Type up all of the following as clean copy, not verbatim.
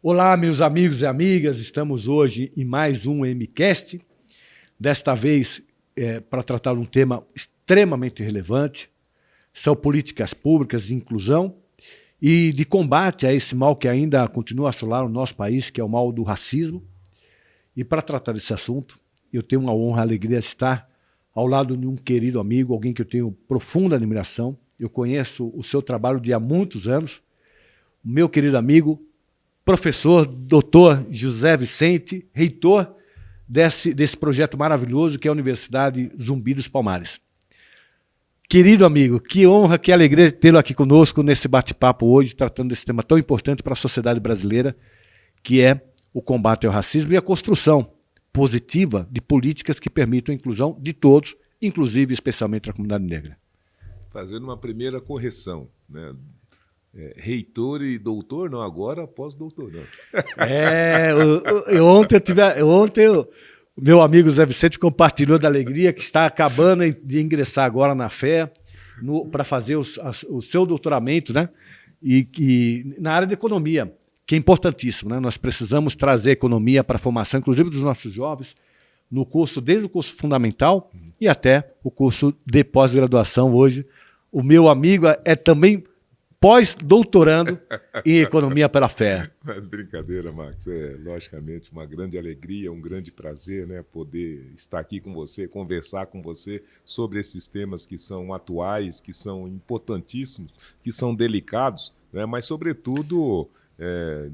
Olá, meus amigos e amigas, estamos hoje em mais um MCast, desta vez para tratar de um tema extremamente relevante, são políticas públicas de inclusão e de combate a esse mal que ainda continua a assolar o nosso país, que é o mal do racismo. E para tratar desse assunto, eu tenho uma honra e alegria de estar ao lado de um querido amigo, alguém que eu tenho profunda admiração. Eu conheço o seu trabalho de há muitos anos, o meu querido amigo, professor, doutor José Vicente, reitor desse projeto maravilhoso que é a Universidade Zumbi dos Palmares. Querido amigo, que honra, que alegria tê-lo aqui conosco nesse bate-papo hoje, tratando desse tema tão importante para a sociedade brasileira, que é o combate ao racismo e a construção positiva de políticas que permitam a inclusão de todos, inclusive especialmente da comunidade negra. Fazendo uma primeira correção, né? Reitor e doutor, não, agora pós-doutorando. Ontem o meu amigo Zé Vicente compartilhou da alegria que está acabando de ingressar agora na FEA para fazer o seu doutoramento, né? E na área de economia, que é importantíssimo, né? Nós precisamos trazer economia para a formação, inclusive dos nossos jovens, no curso, desde o curso fundamental e até o curso de pós-graduação. Hoje, o meu amigo é também pós-doutorando em economia pela FEA. Mas brincadeira, Max, logicamente uma grande alegria, um grande prazer, né, poder estar aqui com você, conversar com você sobre esses temas que são atuais, que são importantíssimos, que são delicados, né, mas sobretudo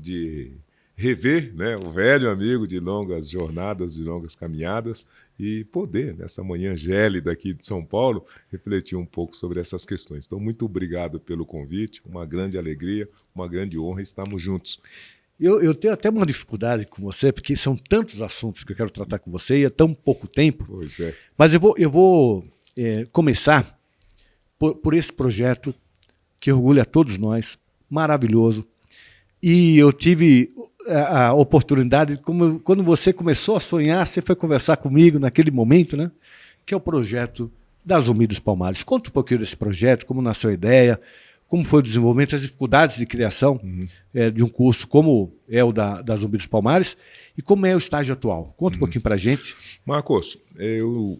de rever, né, o velho amigo de longas jornadas, de longas caminhadas e poder, nessa manhã gélida aqui de São Paulo, refletir um pouco sobre essas questões. Então, muito obrigado pelo convite, uma grande alegria, uma grande honra, estamos juntos. Eu tenho até uma dificuldade com você, porque são tantos assuntos que eu quero tratar com você e é tão pouco tempo. Pois é. Mas eu vou começar por esse projeto que orgulha a todos nós, maravilhoso. E eu tive a oportunidade, quando você começou a sonhar, você foi conversar comigo naquele momento, né? Que é o projeto da Zumbi dos Palmares. Conta um pouquinho desse projeto, como nasceu a ideia, como foi o desenvolvimento, as dificuldades de criação de um curso como é o da Zumbi dos Palmares e como é o estágio atual. Conta um pouquinho para a gente. Marcos,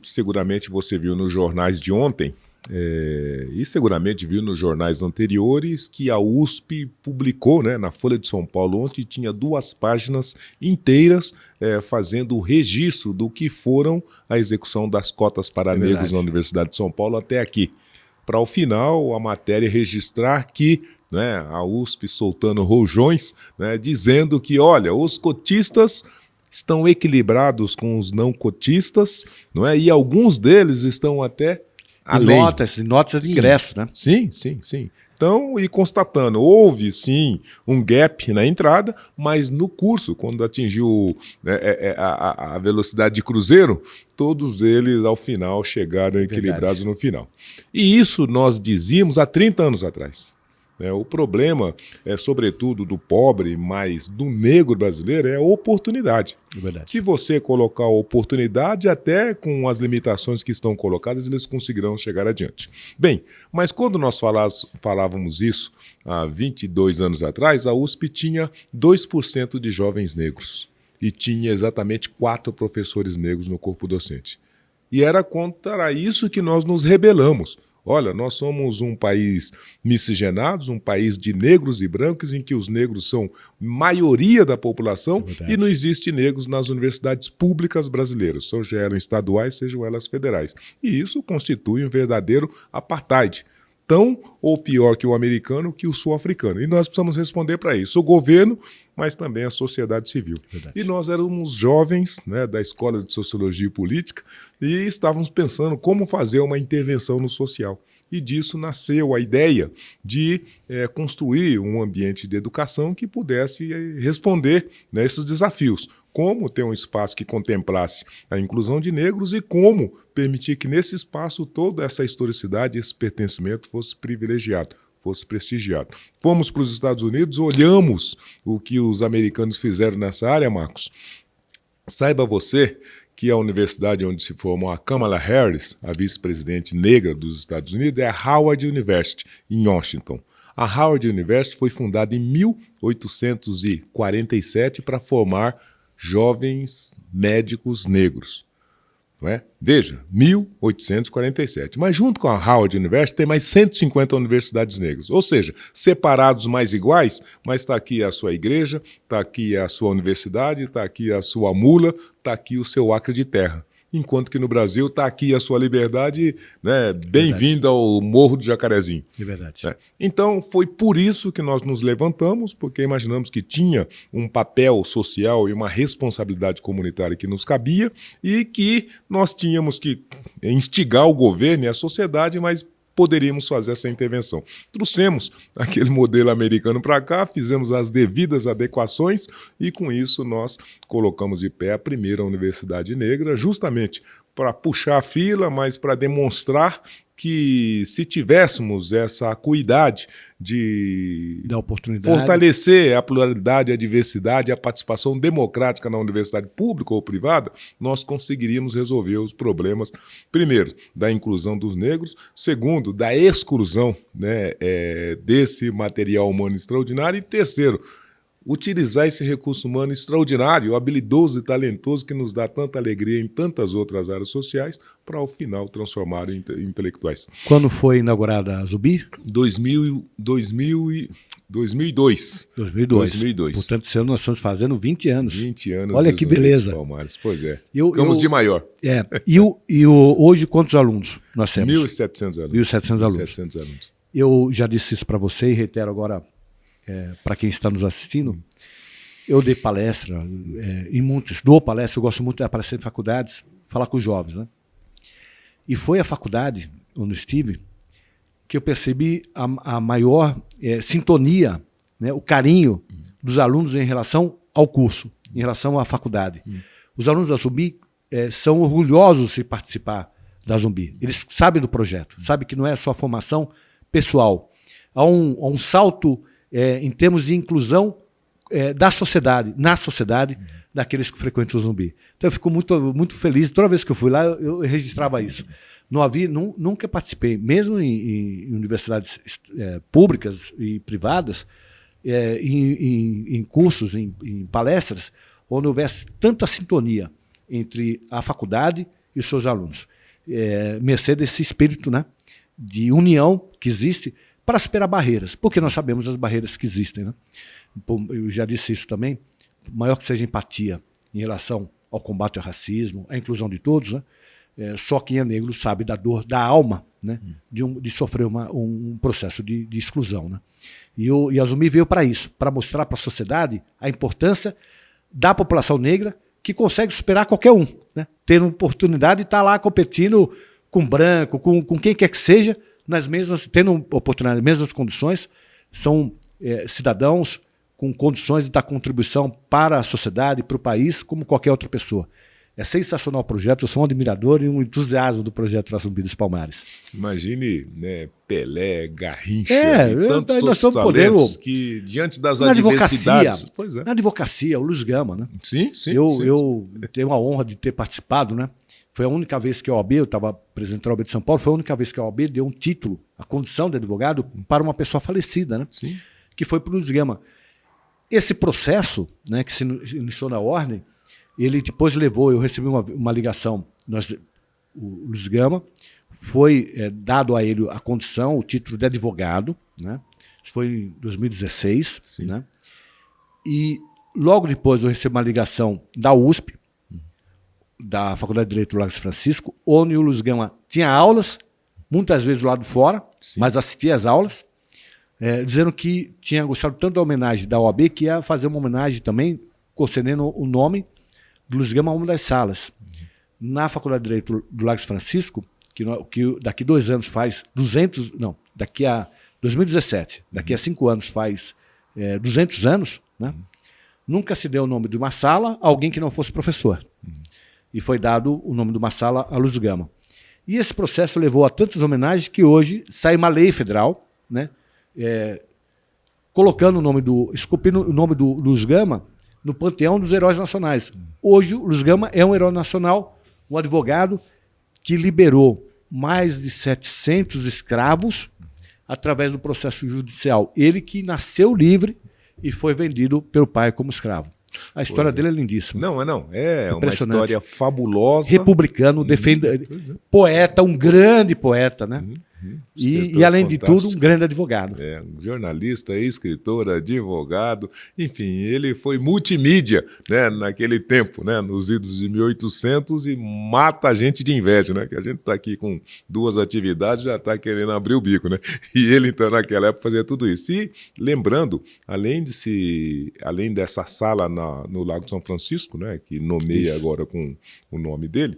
seguramente você viu nos jornais de ontem, e seguramente viu nos jornais anteriores que a USP publicou, né, na Folha de São Paulo ontem, tinha 2 páginas inteiras fazendo o registro do que foram a execução das cotas para negros na Universidade de São Paulo até aqui. Para ao final a matéria registrar que, né, a USP soltando rojões, né, dizendo que, olha, os cotistas estão equilibrados com os não cotistas, não é? E alguns deles estão até notas de ingresso, né? Sim. Então, e constatando, houve sim um gap na entrada, mas no curso, quando atingiu a velocidade de cruzeiro, todos eles ao final chegaram equilibrados no final. E isso nós dizíamos há 30 anos atrás. O problema, sobretudo do pobre, mas do negro brasileiro, é a oportunidade. Se você colocar a oportunidade, até com as limitações que estão colocadas, eles conseguirão chegar adiante. Bem, mas quando nós falávamos isso há 22 anos atrás, a USP tinha 2% de jovens negros e tinha exatamente 4 professores negros no corpo docente. E era contra isso que nós nos rebelamos. Olha, nós somos um país miscigenado, um país de negros e brancos, em que os negros são maioria da população e não existe negros nas universidades públicas brasileiras, sejam elas estaduais, sejam elas federais. E isso constitui um verdadeiro apartheid, tão ou pior que o americano que o sul-africano. E nós precisamos responder para isso. O governo, mas também a sociedade civil. E nós éramos jovens, né, da Escola de Sociologia e Política e estávamos pensando como fazer uma intervenção no social. E disso nasceu a ideia de construir um ambiente de educação que pudesse responder, né, esses desafios. Como ter um espaço que contemplasse a inclusão de negros e como permitir que nesse espaço toda essa historicidade, esse pertencimento fosse privilegiado, fosse prestigiado. Fomos para os Estados Unidos, olhamos o que os americanos fizeram nessa área, Marcos. Saiba você que a universidade onde se formou a Kamala Harris, a vice-presidente negra dos Estados Unidos, é a Howard University, em Washington. A Howard University foi fundada em 1847 para formar jovens médicos negros. Não é? Veja, 1847. Mas junto com a Howard University tem mais 150 universidades negras. Ou seja, separados mais iguais, mas está aqui a sua igreja, está aqui a sua universidade, está aqui a sua mula, está aqui o seu acre de terra. Enquanto que no Brasil está aqui a sua liberdade, né? Bem-vindo ao Morro do Jacarezinho. É verdade. Então, foi por isso que nós nos levantamos, porque imaginamos que tinha um papel social e uma responsabilidade comunitária que nos cabia e que nós tínhamos que instigar o governo e a sociedade, mas poderíamos fazer essa intervenção. Trouxemos aquele modelo americano para cá, fizemos as devidas adequações e, com isso, nós colocamos de pé a primeira universidade negra, justamente para puxar a fila, mas para demonstrar que, se tivéssemos essa acuidade de fortalecer a pluralidade, a diversidade, a participação democrática na universidade pública ou privada, nós conseguiríamos resolver os problemas, primeiro, da inclusão dos negros, segundo, da exclusão, né, desse material humano extraordinário, e terceiro, utilizar esse recurso humano extraordinário, habilidoso e talentoso que nos dá tanta alegria em tantas outras áreas sociais, para ao final transformar em intelectuais. Quando foi inaugurada a Zumbi? 2002. 2002. Portanto, nós estamos fazendo 20 anos. 20 anos. Olha que beleza. Palmares. Pois é. Ficamos de maior. Hoje, quantos alunos nós temos? 1.700 alunos. 1.700 alunos. Eu já disse isso para você e reitero agora para quem está nos assistindo. Eu dei palestra, dou palestra, eu gosto muito de aparecer em faculdades, falar com os jovens, né? E foi a faculdade onde estive que eu percebi a maior sintonia, né, o carinho dos alunos em relação ao curso, em relação à faculdade. Os alunos da Zumbi são orgulhosos de participar da Zumbi. Eles sabem do projeto, sabem que não é só formação pessoal. Há um salto em termos de inclusão da sociedade, na sociedade, daqueles que frequentam o Zumbi. Então eu fico muito, muito feliz. Toda vez que eu fui lá, eu registrava isso. Nunca participei, mesmo em universidades públicas e privadas, em cursos, em palestras, onde houvesse tanta sintonia entre a faculdade e os seus alunos. Mercê desse espírito, né, de união que existe para superar barreiras, porque nós sabemos as barreiras que existem, né? Eu já disse isso também, maior que seja a empatia em relação ao combate ao racismo, à inclusão de todos, né? Só quem é negro sabe da dor da alma, né? de sofrer um processo de exclusão, né? E a Zumbi veio para isso, para mostrar para a sociedade a importância da população negra que consegue superar qualquer um, né? Ter uma oportunidade de estar lá competindo com branco, com quem quer que seja, tendo oportunidade, nas mesmas condições, são cidadãos com condições de dar contribuição para a sociedade, para o país, como qualquer outra pessoa. É sensacional o projeto, eu sou um admirador e um entusiasmo do projeto da Zumbi dos Palmares. Imagine, né, Pelé, Garrincha e tantos outros talentos que, diante das adversidades... Na advocacia, o Luiz Gama, né? Sim. Eu tenho a honra de ter participado, né? Foi a única vez que a OAB, eu estava presidente da OAB de São Paulo, foi a única vez que a OAB deu um título, a condição de advogado, para uma pessoa falecida, né? Sim. Que foi para o Luiz Gama. Esse processo, né, que se iniciou na ordem, ele depois levou, eu recebi uma ligação, o Luiz Gama, foi dado a ele a condição, o título de advogado, né? Isso foi em 2016. Sim. Né? E logo depois eu recebi uma ligação da USP, da Faculdade de Direito do Largo de Francisco, onde o Luiz Gama tinha aulas, muitas vezes do lado de fora, Sim. mas assistia às aulas, dizendo que tinha gostado tanto da homenagem da OAB que ia fazer uma homenagem também, concedendo o nome do Luiz Gama a uma das salas. Na Faculdade de Direito do Largo de Francisco, que daqui 2 anos faz 200, não, daqui a 2017, daqui a 5 anos faz 200 anos, né? Nunca se deu o nome de uma sala a alguém que não fosse professor. E foi dado o nome de uma sala a Luiz Gama. E esse processo levou a tantas homenagens que hoje sai uma lei federal, né, colocando esculpindo o nome do Luiz Gama no panteão dos heróis nacionais. Hoje o Luiz Gama é um herói nacional, um advogado que liberou mais de 700 escravos através do processo judicial. Ele que nasceu livre e foi vendido pelo pai como escravo. A história dele é lindíssima. Não. É uma história fabulosa. Republicano, poeta, um grande poeta, né? E, além de tudo, um grande advogado. Um jornalista, escritor, advogado, enfim, ele foi multimídia, né, naquele tempo, né, nos idos de 1800 e mata a gente de inveja, né, que a gente está aqui com 2 atividades, já está querendo abrir o bico, né, e ele então naquela época fazia tudo isso. E lembrando, além dessa sala no Lago São Francisco, né, que nomeia agora com o nome dele,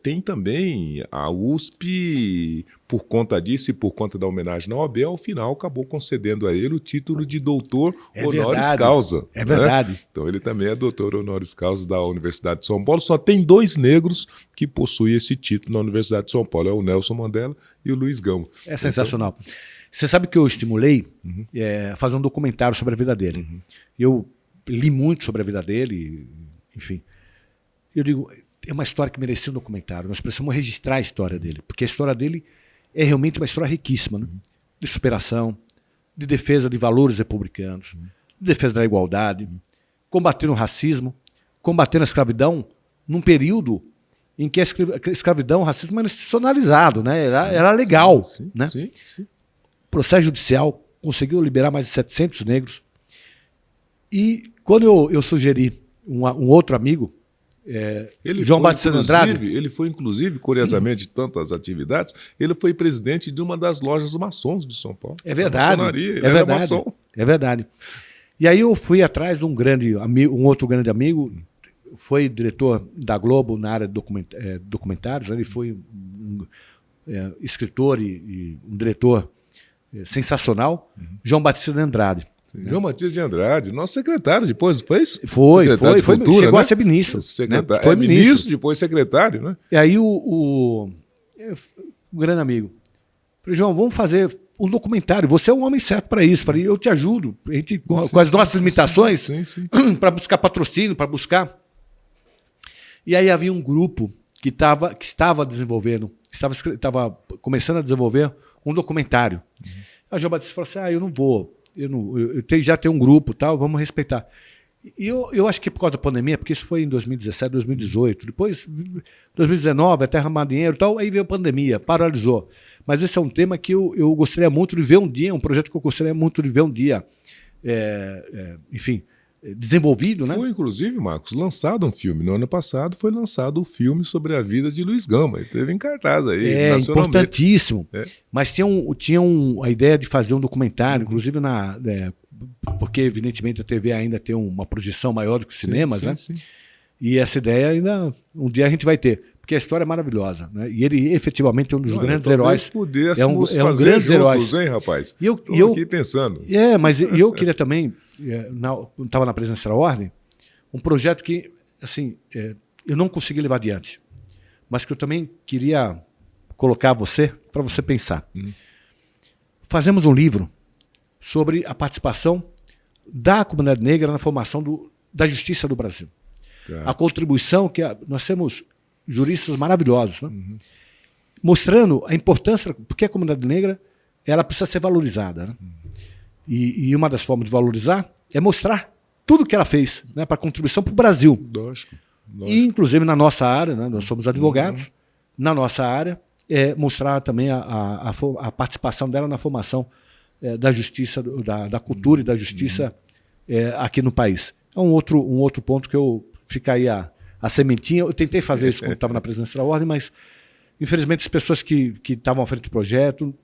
tem também a USP. Por conta disso e por conta da homenagem ao Abel, ao final acabou concedendo a ele o título de doutor honoris causa. É verdade. Né? Então ele também é doutor honoris causa da Universidade de São Paulo. Só tem 2 negros que possuem esse título na Universidade de São Paulo, é o Nelson Mandela e o Luiz Gama. É sensacional. Então, você sabe que eu estimulei a fazer um documentário sobre a vida dele. Eu li muito sobre a vida dele, enfim. Eu digo, é uma história que merecia um documentário. Nós precisamos registrar a história dele, porque a história dele é realmente uma história riquíssima, né? De superação, de defesa de valores republicanos, de defesa da igualdade, combatendo o racismo, combatendo a escravidão num período em que a escravidão, o racismo era institucionalizado, né? Era legal. Sim. O processo judicial conseguiu liberar mais de 700 negros. E quando eu sugeri um outro amigo, João Batista de Andrade. Ele foi, inclusive, curiosamente, de tantas atividades, ele foi presidente de uma das lojas maçons de São Paulo. É verdade. Ele era maçom. É verdade. E aí eu fui atrás de um outro grande amigo, foi diretor da Globo na área de documentários, ele foi escritor e um diretor sensacional, João Batista de Andrade. João Batista de Andrade, nosso secretário depois, não foi isso? Foi, Cultura, chegou né? a ser ministro. Foi ministro, depois secretário, né? E aí o grande amigo, falei, João, vamos fazer um documentário, você é um homem certo para isso. Falei, eu te ajudo, a gente, com as nossas limitações, para buscar patrocínio, para buscar. E aí havia um grupo que estava desenvolvendo, estava começando a desenvolver um documentário. A João Batista falou assim, eu não vou. Já tenho um grupo, tal, vamos respeitar. E eu acho que por causa da pandemia, porque isso foi em 2017, 2018, depois 2019, até arrumar dinheiro e tal, aí veio a pandemia, paralisou. Mas esse é um tema que eu gostaria muito de ver um dia, um projeto que eu gostaria muito de ver um dia, enfim, desenvolvido, né? Foi, inclusive, Marcos, lançado um filme. No ano passado foi lançado o filme sobre a vida de Luiz Gama. Ele teve em cartaz aí, nacionalmente. Importantíssimo. Mas tinha a ideia de fazer um documentário, inclusive porque, evidentemente, a TV ainda tem uma projeção maior do que os cinemas, né? Sim. E essa ideia ainda, um dia a gente vai ter. Porque a história é maravilhosa, né? E ele efetivamente é um dos grandes heróis. Pudéssemos fazer grandes heróis, hein, rapaz? E eu aqui pensando. Mas eu queria também, quando estava na presença da ordem, um projeto que, assim, eu não consegui levar adiante, mas que eu também queria colocar para você pensar. Fazemos um livro sobre a participação da comunidade negra na formação da justiça do Brasil. A contribuição que nós temos juristas maravilhosos, né? Mostrando a importância, porque a comunidade negra ela precisa ser valorizada, né? E uma das formas de valorizar é mostrar tudo que ela fez, né, para contribuição para o Brasil. Lógico. E, inclusive, na nossa área, né, nós somos advogados, na nossa área, mostrar também a participação dela na formação da justiça, da cultura e da justiça aqui no país. É um outro ponto que fica aí a sementinha. Eu tentei fazer isso quando estava na presidência da ordem, mas, infelizmente, as pessoas que estavam à frente do projeto,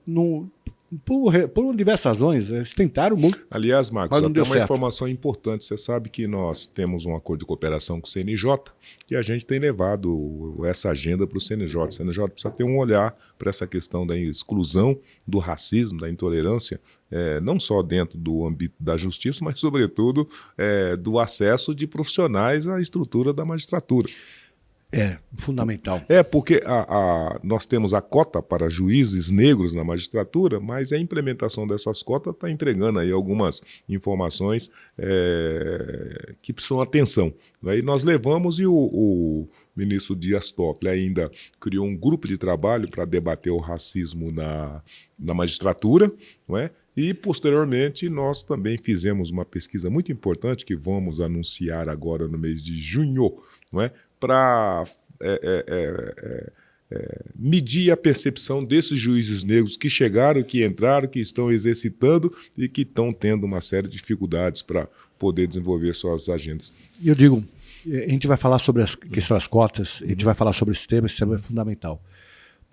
por diversas razões, eles tentaram muito. Aliás, Marcos, mas não deu uma certo. Informação importante. Você sabe que nós temos um acordo de cooperação com o CNJ e a gente tem levado essa agenda para o CNJ. O CNJ precisa ter um olhar para essa questão da exclusão, do racismo, da intolerância, não só dentro do âmbito da justiça, mas, sobretudo, do acesso de profissionais à estrutura da magistratura. É fundamental. Porque nós temos a cota para juízes negros na magistratura, mas a implementação dessas cotas está entregando aí algumas informações que precisam atenção. Aí nós levamos e o ministro Dias Toffoli ainda criou um grupo de trabalho para debater o racismo na magistratura, não é? E, posteriormente, nós também fizemos uma pesquisa muito importante que vamos anunciar agora no mês de junho, não é? Para medir a percepção desses juízes negros que chegaram, que entraram, que estão exercitando e que estão tendo uma série de dificuldades para poder desenvolver suas agendas. E eu digo, a gente vai falar sobre a questão das cotas, a gente vai falar sobre esse tema é fundamental.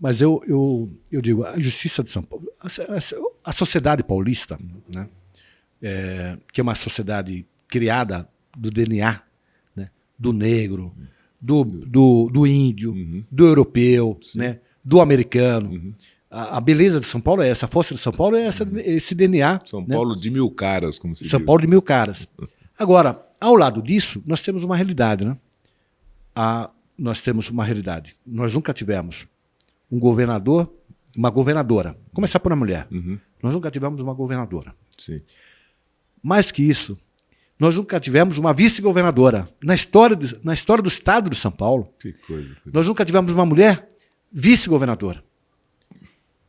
Mas eu digo, a Justiça de São Paulo, a sociedade paulista, né, que é uma sociedade criada do DNA, né, do negro, do índio, do europeu, né, do americano. A beleza de São Paulo é essa, a força de São Paulo é esse DNA. São Paulo, né, de mil caras, como se diz. São Paulo de mil caras. Agora, ao lado disso, nós temos uma realidade, né? Nós temos uma realidade. Nós nunca tivemos um governador, uma governadora. Começar por uma mulher. Nós nunca tivemos uma governadora. Sim. Mais que isso, nós nunca tivemos uma vice-governadora. Na história do estado de São Paulo, que coisa. Nós nunca tivemos uma mulher vice-governadora.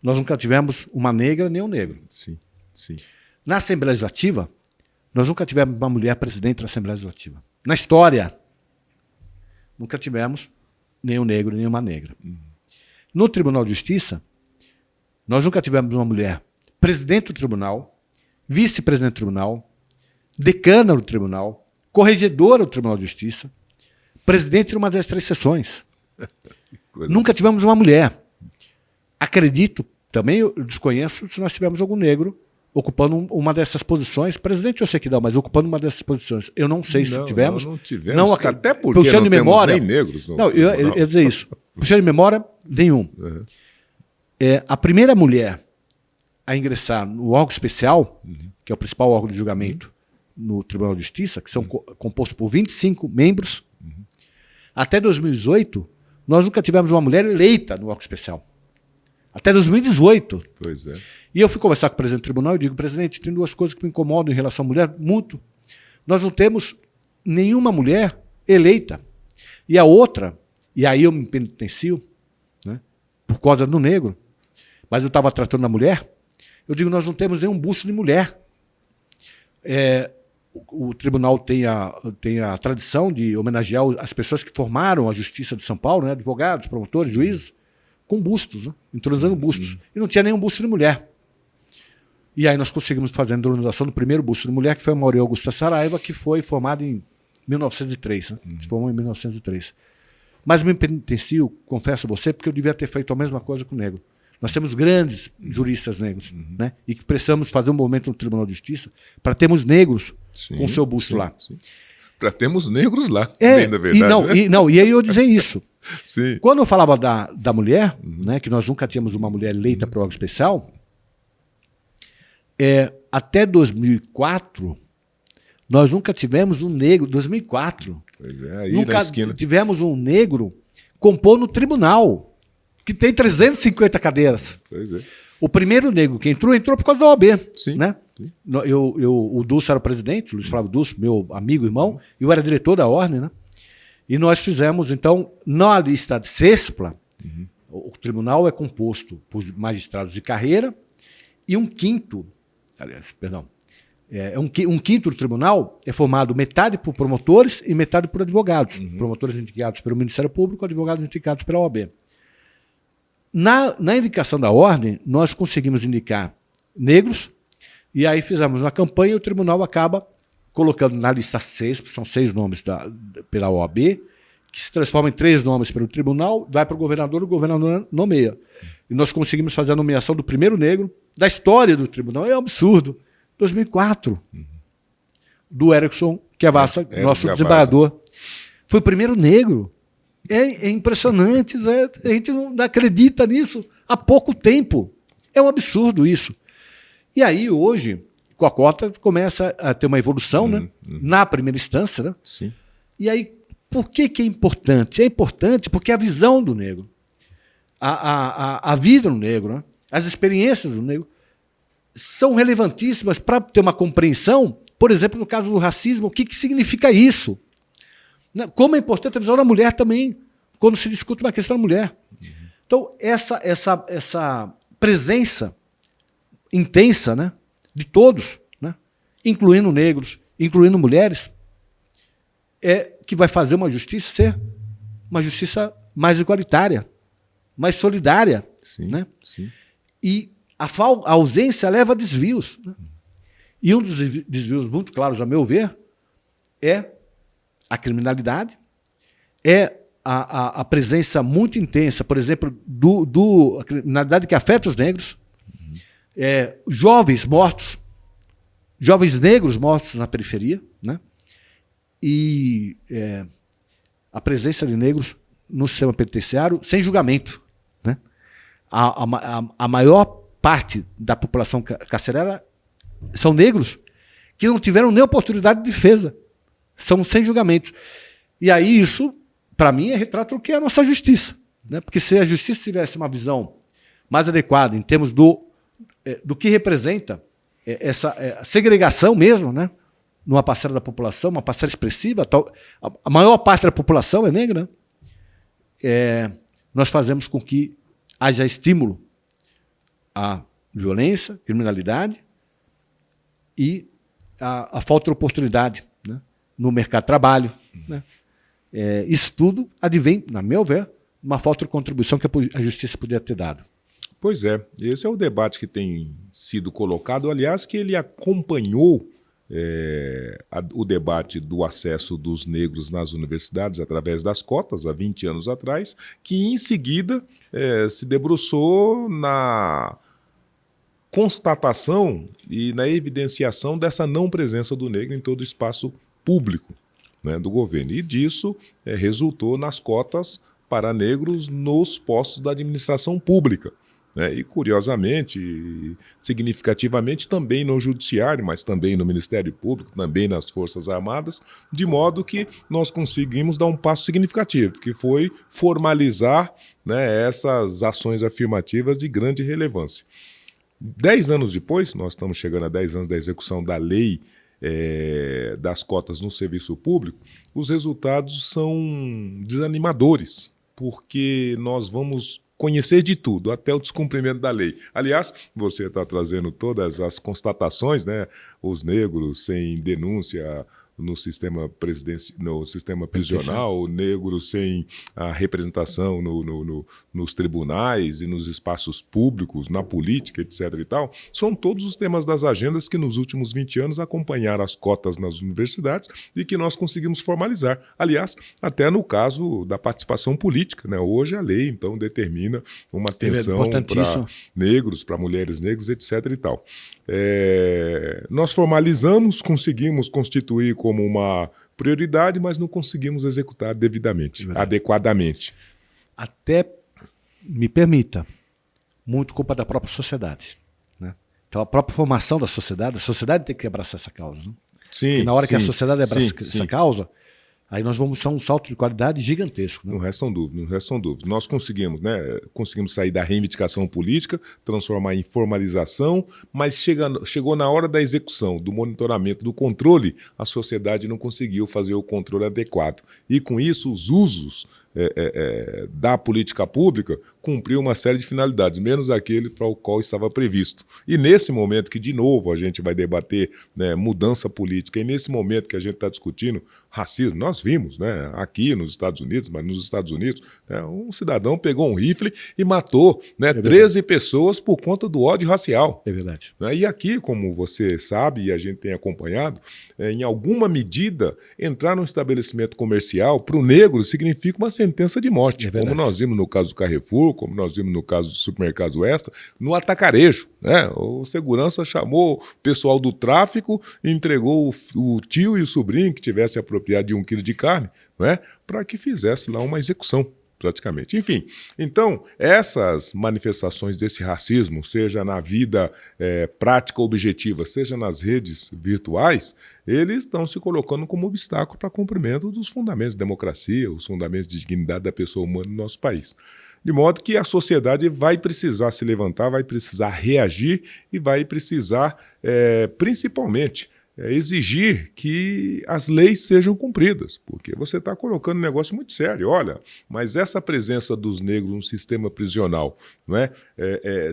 Nós nunca tivemos uma negra nem um negro. Sim, sim. Na Assembleia Legislativa, nós nunca tivemos uma mulher presidente da Assembleia Legislativa. Na história, nunca tivemos nem um negro nem uma negra. No Tribunal de Justiça, nós nunca tivemos uma mulher presidente do tribunal, vice-presidente do tribunal, decana do tribunal, corregedora do Tribunal de Justiça, presidente de uma das 3 sessões. Nunca tivemos uma mulher. Acredito, também eu desconheço se nós tivemos algum negro ocupando uma dessas posições. Presidente eu sei que não, mas ocupando uma dessas posições. Eu não sei se tivemos. Não tivemos, até porque puxando não de memória, temos nem negros. Não, eu ia dizer isso. Puxando de memória, nenhum. A primeira mulher a ingressar no órgão especial, que é o principal órgão de julgamento no Tribunal de Justiça, que são compostos por 25 membros, até 2018, nós nunca tivemos uma mulher eleita no órgão especial. Até 2018. Pois é. E eu fui conversar com o presidente do tribunal e digo, presidente, tem 2 coisas que me incomodam em relação à mulher, muito. Nós não temos nenhuma mulher eleita. E a outra, e aí eu me penitencio, né, por causa do negro, mas eu estava tratando da mulher, eu digo, nós não temos nenhum busto de mulher. O tribunal tem a tradição de homenagear as pessoas que formaram a Justiça de São Paulo, né, advogados, promotores, juízes, com bustos, né, entronizando bustos. E não tinha nenhum busto de mulher. E aí nós conseguimos fazer a entronização do primeiro busto de mulher, que foi a Maria Augusta Saraiva, que foi formada em 1903. Né? Se formou em 1903. Mas me penitencio, confesso a você, porque eu devia ter feito a mesma coisa com o negro. Nós temos grandes juristas negros, né? E que precisamos fazer um movimento no Tribunal de Justiça para termos negros com o seu busto lá. Para termos negros lá, bem na verdade. E aí eu dizer isso. Sim. Quando eu falava da mulher, né, que nós nunca tínhamos uma mulher eleita para o órgão especial, até 2004, nós nunca tivemos um negro. 2004. Pois é, aí nunca na esquina. Tivemos um negro compondo o tribunal, que tem 350 cadeiras. Pois é. O primeiro negro que entrou por causa da OAB. Sim. Né? Sim. O Dulce era o presidente, o Luiz Flávio Dulce, meu amigo, irmão, e eu era diretor da ordem, né? E nós fizemos, então, na lista sextupla, o tribunal é composto por magistrados de carreira e um quinto do tribunal é formado metade por promotores e metade por advogados. Promotores indicados pelo Ministério Público, advogados indicados pela OAB. Na indicação da ordem, nós conseguimos indicar negros, e aí fizemos uma campanha e o tribunal acaba colocando na lista 6, são 6 nomes pela OAB, que se transforma em 3 nomes pelo tribunal, vai para o governador nomeia. E nós conseguimos fazer a nomeação do primeiro negro da história do tribunal. É um absurdo. 2004. Do Erickson Chiavassa, nosso desembargador. Foi o primeiro negro. É impressionante, a gente não acredita nisso há pouco tempo. É um absurdo isso. E aí, hoje, com a cota, começa a ter uma evolução, né? Na primeira instância. Né? Sim. E aí, por que é importante? É importante porque a visão do negro, a vida do negro, né? As experiências do negro, são relevantíssimas para ter uma compreensão, por exemplo, no caso do racismo, o que significa isso. Como é importante a visão da mulher também. quando se discute uma questão da mulher. Então, essa presença intensa, né, de todos, né, incluindo negros, incluindo mulheres, é que vai fazer uma justiça ser uma justiça mais igualitária, mais solidária. Sim, né? sim. E a ausência leva a desvios. Né? E um dos desvios muito claros, a meu ver, é a criminalidade, é a presença muito intensa, por exemplo, a criminalidade que afeta os negros, jovens mortos, jovens negros mortos na periferia, né? E a presença de negros no sistema penitenciário sem julgamento. Né? A maior parte da população carcerária são negros que não tiveram nem oportunidade de defesa. São sem julgamento. E aí isso, para mim, é retrato do que é a nossa justiça. Né? Porque se a justiça tivesse uma visão mais adequada em termos do que representa essa segregação mesmo, né? Numa parcela da população, uma parcela expressiva, a maior parte da população é negra, nós fazemos com que haja estímulo à violência, criminalidade e a falta de oportunidade, né, no mercado de trabalho. Né? Isso tudo advém, na meu ver, uma falta de contribuição que a justiça poderia ter dado. Pois é, esse é o debate que tem sido colocado, aliás, que ele acompanhou o debate do acesso dos negros nas universidades através das cotas, há 20 anos atrás, que em seguida se debruçou na constatação e na evidenciação dessa não presença do negro em todo o espaço público, né, do governo. E disso resultou nas cotas para negros nos postos da administração pública. E, curiosamente, significativamente, também no Judiciário, mas também no Ministério Público, também nas Forças Armadas, de modo que nós conseguimos dar um passo significativo, que foi formalizar, né, essas ações afirmativas de grande relevância. 10 anos depois, nós estamos chegando a 10 anos da execução da lei das cotas no serviço público, os resultados são desanimadores, porque nós vamos conhecer de tudo, até o descumprimento da lei. Aliás, você está trazendo todas as constatações, né? Os negros sem denúncia no sistema prisional, negros sem a representação nos tribunais e nos espaços públicos, na política, etc. e tal, são todos os temas das agendas que nos últimos 20 anos acompanharam as cotas nas universidades e que nós conseguimos formalizar. Aliás, até no caso da participação política, né? Hoje a lei, então, determina uma atenção para negros, para mulheres negras, etc. e tal. Nós formalizamos, conseguimos constituir como uma prioridade, mas não conseguimos executar devidamente, adequadamente. Até, me permita, muito culpa da própria sociedade. Né? Então, a própria formação da sociedade, a sociedade tem que abraçar essa causa. Né? Sim, e na hora sim, que a sociedade abraça essa sim. causa, aí nós vamos dar um salto de qualidade gigantesco. Né? Não restam dúvidas. Nós conseguimos, né? Conseguimos sair da reivindicação política, transformar em formalização, mas chegou na hora da execução, do monitoramento, do controle, a sociedade não conseguiu fazer o controle adequado. E com isso, os usos da política pública cumpriu uma série de finalidades, menos aquele para o qual estava previsto. E nesse momento que, de novo, a gente vai debater, né, mudança política, e nesse momento que a gente está discutindo racismo, nós vimos, né, aqui nos Estados Unidos, mas nos Estados Unidos, né, um cidadão pegou um rifle e matou, né, 13 pessoas por conta do ódio racial. É verdade. E aqui, como você sabe e a gente tem acompanhado, em alguma medida, entrar num estabelecimento comercial para o negro significa uma sentença de morte, como nós vimos no caso do Carrefour, como nós vimos no caso do supermercado Extra, no atacarejo. Né? O segurança chamou o pessoal do tráfico e entregou o tio e o sobrinho que tivesse apropriado de 1 quilo de carne, né, para que fizesse lá uma execução, praticamente. Enfim, então, essas manifestações desse racismo, seja na vida prática objetiva, seja nas redes virtuais, eles estão se colocando como obstáculo para cumprimento dos fundamentos de democracia, os fundamentos de dignidade da pessoa humana no nosso país. De modo que a sociedade vai precisar se levantar, vai precisar reagir e vai precisar, principalmente, exigir que as leis sejam cumpridas, porque você está colocando um negócio muito sério. Olha, mas essa presença dos negros no sistema prisional, não é?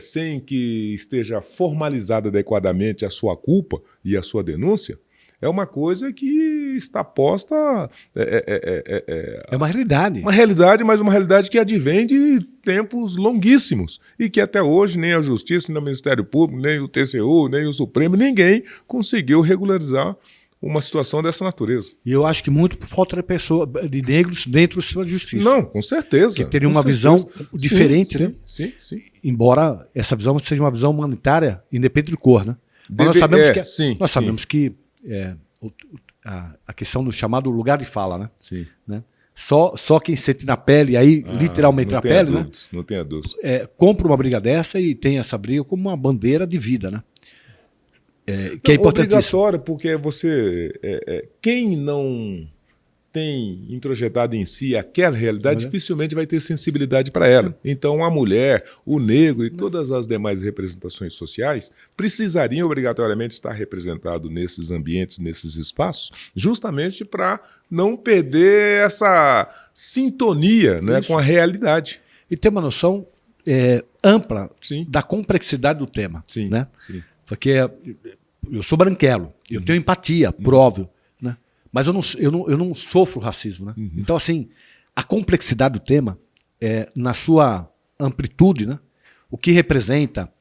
Sem que esteja formalizada adequadamente a sua culpa e a sua denúncia, é uma coisa que está posta... É uma realidade. Uma realidade, mas uma realidade que advém de tempos longuíssimos e que até hoje nem a Justiça, nem o Ministério Público, nem o TCU, nem o Supremo, ninguém conseguiu regularizar uma situação dessa natureza. E eu acho que muito por falta de negros dentro do sistema de justiça. Não, com certeza. Que teria uma visão diferente, sim, né? Sim. Embora essa visão seja uma visão humanitária, independente de cor, né? Mas nós sabemos que a questão do chamado lugar de fala, né? Sim. Né? Só quem sente na pele, aí literalmente na pele, né? Não tenha dúvida. Compra uma briga dessa e tem essa briga como uma bandeira de vida, né? Que é obrigatório, porque quem não tem introjetado em si aquela realidade, dificilmente vai ter sensibilidade para ela. Então, a mulher, o negro e todas as demais representações sociais precisariam obrigatoriamente estar representados nesses ambientes, nesses espaços, justamente para não perder essa sintonia, né, com a realidade. E ter uma noção ampla Sim. da complexidade do tema. Sim. Né? Sim. Porque eu sou branquelo, eu tenho empatia, por óbvio, né? Mas eu não sofro racismo. Né? Então, assim, a complexidade do tema, na sua amplitude, né? O que representa,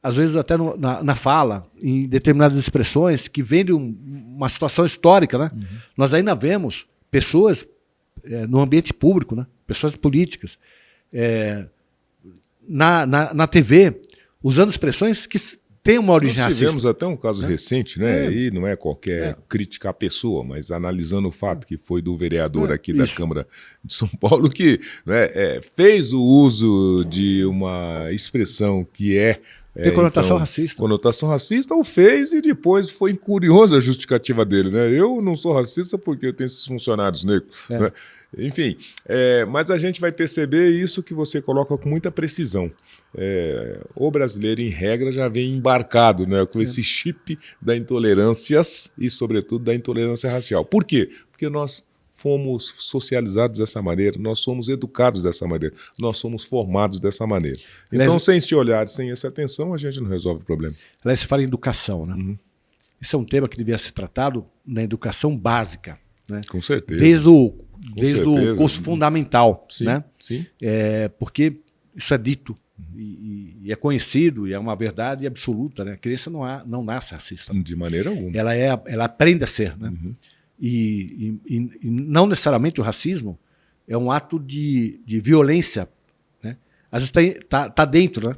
às vezes até na fala, em determinadas expressões, que vem de uma situação histórica, né? Nós ainda vemos pessoas no ambiente público, né? Pessoas políticas, na TV, usando expressões que têm uma origem racista. Nós tivemos racista. até um caso recente, né? E não é qualquer crítica à pessoa, mas analisando o fato que foi do vereador aqui da Câmara de São Paulo que, né, fez o uso de uma expressão que tem conotação racista. Conotação racista, ou fez e depois foi curiosa a justificativa dele, né? Eu não sou racista porque eu tenho esses funcionários negros. Né? Enfim, mas a gente vai perceber isso que você coloca com muita precisão. O brasileiro, em regra, já vem embarcado, né, com esse chip da intolerâncias e, sobretudo, da intolerância racial. Por quê? Porque nós fomos socializados dessa maneira, nós somos educados dessa maneira, nós somos formados dessa maneira. Então, sem esse olhar, sem essa atenção, a gente não resolve o problema. Aliás, você fala em educação, né? Isso é um tema que devia ser tratado na educação básica. Né? Com certeza. Desde o curso fundamental. Sim, né? Sim. Porque isso é dito e é conhecido e é uma verdade absoluta. Né? A criança não nasce racista. De maneira alguma. Ela aprende a ser. Né? E não necessariamente o racismo é um ato de violência. Né? Às vezes está dentro, né?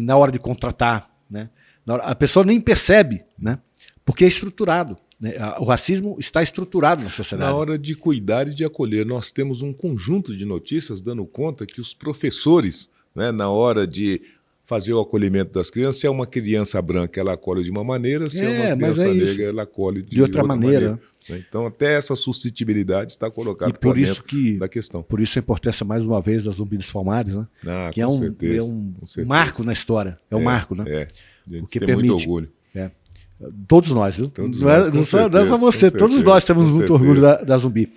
Na hora de contratar. Né? A pessoa nem percebe, né? Porque é estruturado. Né? O racismo está estruturado na sociedade. Na hora de cuidar e de acolher, nós temos um conjunto de notícias dando conta que os professores, né, na hora de fazer o acolhimento das crianças, se é uma criança branca, ela acolhe de uma maneira, se é uma criança negra, ela acolhe de outra maneira. Então, até essa suscetibilidade está colocada dentro da questão. Por isso a importância, mais uma vez, das Zumbi dos Palmares, né? Que é um marco na história. É um marco, né? Porque tem muito orgulho. Todos nós, viu? Não só você, todos nós temos muito orgulho da Zumbi.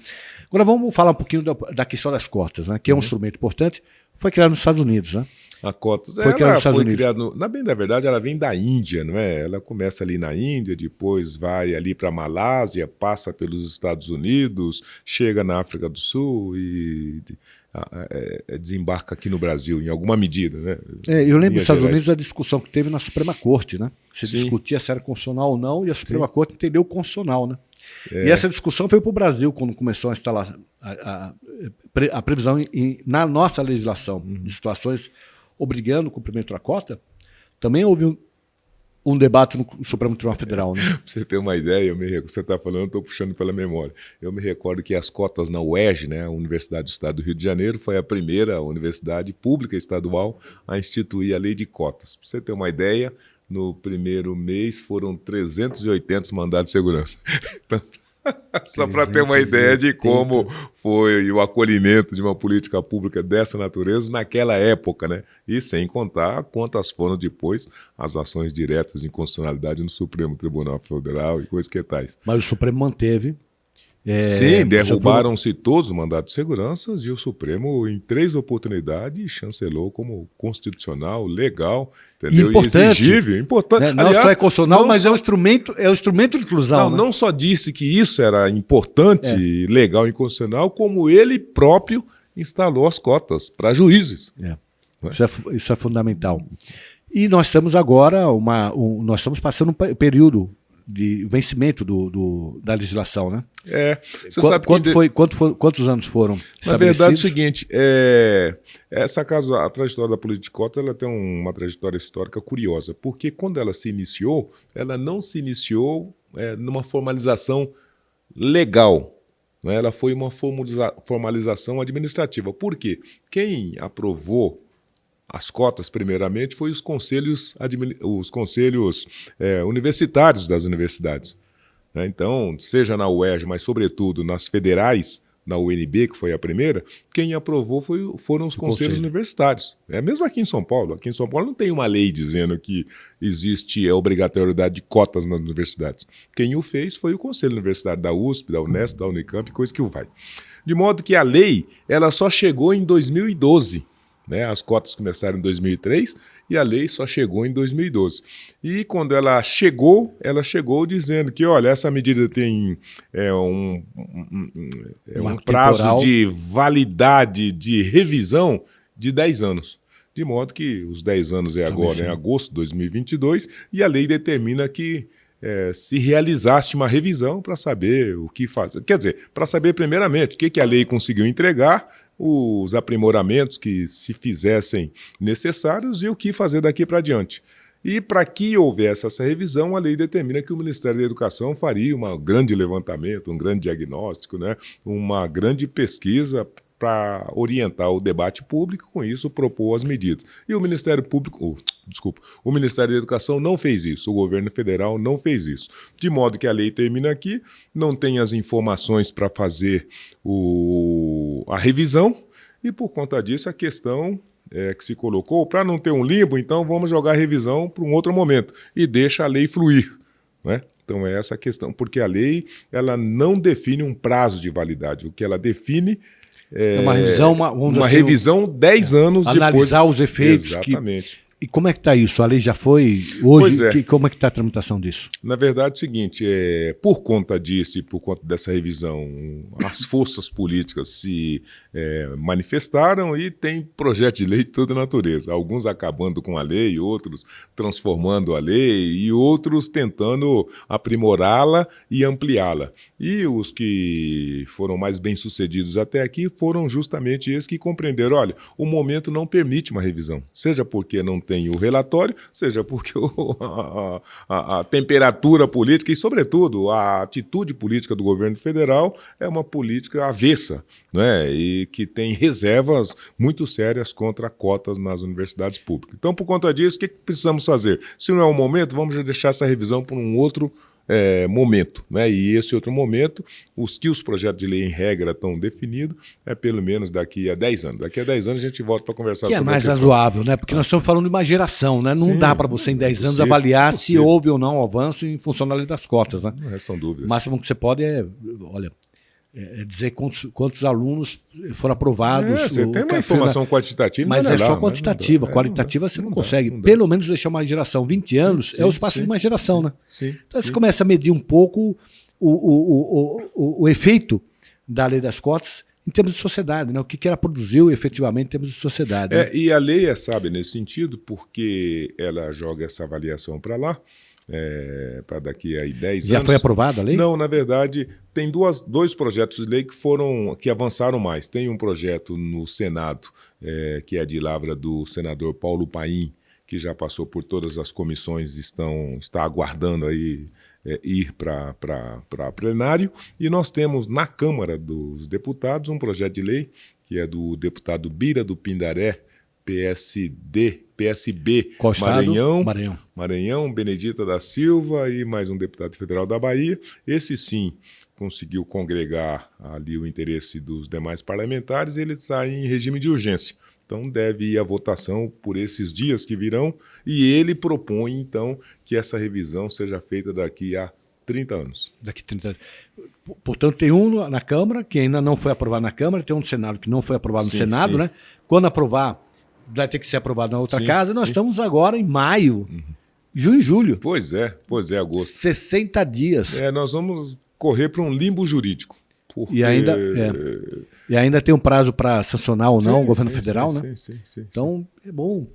Agora vamos falar um pouquinho da questão das cotas, né? Que é um instrumento importante. Foi criado nos Estados Unidos, né? A cotas, ela foi criada, na bem da verdade, ela vem da Índia, não é? Ela começa ali na Índia, depois vai ali para a Malásia, passa pelos Estados Unidos, chega na África do Sul e desembarca aqui no Brasil, em alguma medida, né? Eu lembro dos Estados Unidos da discussão que teve na Suprema Corte, né? Se discutia se era constitucional ou não, e a Suprema Corte entendeu o constitucional, né? E essa discussão foi para o Brasil quando começou a instalar a previsão na nossa legislação de situações obrigando o cumprimento da cota. Também houve um debate no Supremo Tribunal Federal. Né? Pra você ter uma ideia, você está falando, eu estou puxando pela memória. Eu me recordo que as cotas na UERJ, né, a Universidade do Estado do Rio de Janeiro, foi a primeira universidade pública estadual a instituir a lei de cotas. Para você ter uma ideia, no primeiro mês foram 380 mandados de segurança. Então, Só para ter uma ideia de como foi o acolhimento de uma política pública dessa natureza naquela época, né? E sem contar quantas foram depois as ações diretas de inconstitucionalidade no Supremo Tribunal Federal e coisas que tais. Mas o Supremo manteve. Sim, derrubaram-se todos os mandatos de segurança e o Supremo, em 3 oportunidades, chancelou como constitucional, legal, entendeu? Importante, e exigível, importante. Né? Não só é constitucional, mas é um instrumento de inclusão. Não só disse que isso era importante, legal e constitucional, como ele próprio instalou as cotas para juízes. Isso é fundamental. E nós estamos agora, nós estamos passando um período de vencimento da legislação, né? Você sabe quantos anos foram estabelecidos? Na verdade é o seguinte, a trajetória da política de cota, ela tem uma trajetória histórica curiosa, porque quando ela se iniciou, ela não se iniciou numa formalização legal, né? Ela foi uma formalização administrativa. Por quê? Quem aprovou as cotas, primeiramente, foi os conselhos universitários das universidades. Então, seja na UERJ, mas sobretudo nas federais, na UNB, que foi a primeira, quem aprovou foram os conselhos universitários. Mesmo aqui em São Paulo. Aqui em São Paulo não tem uma lei dizendo que existe a obrigatoriedade de cotas nas universidades. Quem o fez foi o Conselho Universitário da USP, da Unesp, da Unicamp, coisa que o vai. De modo que a lei ela só chegou em 2012. As cotas começaram em 2003 e a lei só chegou em 2012. E quando ela chegou dizendo que, olha, essa medida tem um prazo temporal de validade de revisão de 10 anos. De modo que os 10 anos agora, em agosto de 2022, e a lei determina que se realizasse uma revisão para saber o que fazer. Quer dizer, para saber primeiramente o que a lei conseguiu entregar, os aprimoramentos que se fizessem necessários e o que fazer daqui para diante. E para que houvesse essa revisão, a lei determina que o Ministério da Educação faria um grande levantamento, um grande diagnóstico, né? Uma grande pesquisa para orientar o debate público, com isso propor as medidas. E o Ministério o Ministério da Educação não fez isso, o governo federal não fez isso. De modo que a lei termina aqui, não tem as informações para fazer a revisão, e por conta disso a questão que se colocou, para não ter um limbo, então vamos jogar a revisão para um outro momento, e deixa a lei fluir, né? Então é essa a questão, porque a lei ela não define um prazo de validade, o que ela define uma revisão, revisão 10 anos depois. Analisar os efeitos. Exatamente. E como é que está isso? A lei já foi hoje? Como é que está a tramitação disso? Na verdade é o seguinte, por conta disso e por conta dessa revisão, as forças políticas se manifestaram e tem projeto de lei de toda natureza. Alguns acabando com a lei, outros transformando a lei e outros tentando aprimorá-la e ampliá-la. E os que foram mais bem-sucedidos até aqui foram justamente esses que compreenderam, olha, o momento não permite uma revisão, seja porque não tem o relatório, seja porque a temperatura política e, sobretudo, a atitude política do governo federal é uma política avessa, né? E que tem reservas muito sérias contra cotas nas universidades públicas. Então, por conta disso, o que precisamos fazer? Se não é o momento, vamos deixar essa revisão para um outro momento, né? E esse outro momento, os projetos de lei em regra estão definidos, pelo menos daqui a 10 anos. Daqui a 10 anos a gente volta para conversar sobre isso. Que é mais razoável, né? Porque nós estamos falando de uma geração, né? Não dá para você em 10 anos avaliar se houve ou não avanço em funcionalidade das cotas, né? Não são dúvidas. O máximo que você pode dizer quantos alunos foram aprovados. Você tem uma informação quantitativa, mas é só quantitativa. Qualitativa você não consegue. Pelo menos deixar uma geração. 20 anos é o espaço de uma geração, né? Então você começa a medir um pouco o efeito da lei das cotas em termos de sociedade, né? O que ela produziu efetivamente em termos de sociedade. Né? E a lei sábia nesse sentido, porque ela joga essa avaliação para lá, para daqui a 10 anos. Já foi aprovada a lei? Não, na verdade, tem dois projetos de lei que avançaram mais. Tem um projeto no Senado, que é de lavra do senador Paulo Paim, que já passou por todas as comissões, está aguardando aí ir para plenário. E nós temos na Câmara dos Deputados um projeto de lei, que é do deputado Bira do Pindaré, PSB, Maranhão, Benedita da Silva e mais um deputado federal da Bahia. Esse sim conseguiu congregar ali o interesse dos demais parlamentares, ele sai em regime de urgência. Então deve ir à votação por esses dias que virão e ele propõe, então, que essa revisão seja feita daqui a 30 anos. Daqui a 30 anos. Portanto, tem um na Câmara, que ainda não foi aprovado na Câmara, tem um no Senado que não foi aprovado no Senado, sim. né? Quando aprovar, vai ter que ser aprovado na outra casa. Nós estamos agora em maio, junho e julho. Pois é, agosto. 60 dias. Nós vamos correr para um limbo jurídico. Porque... E ainda tem um prazo para sancionar ou não o governo federal, né? Sim. Então, é bom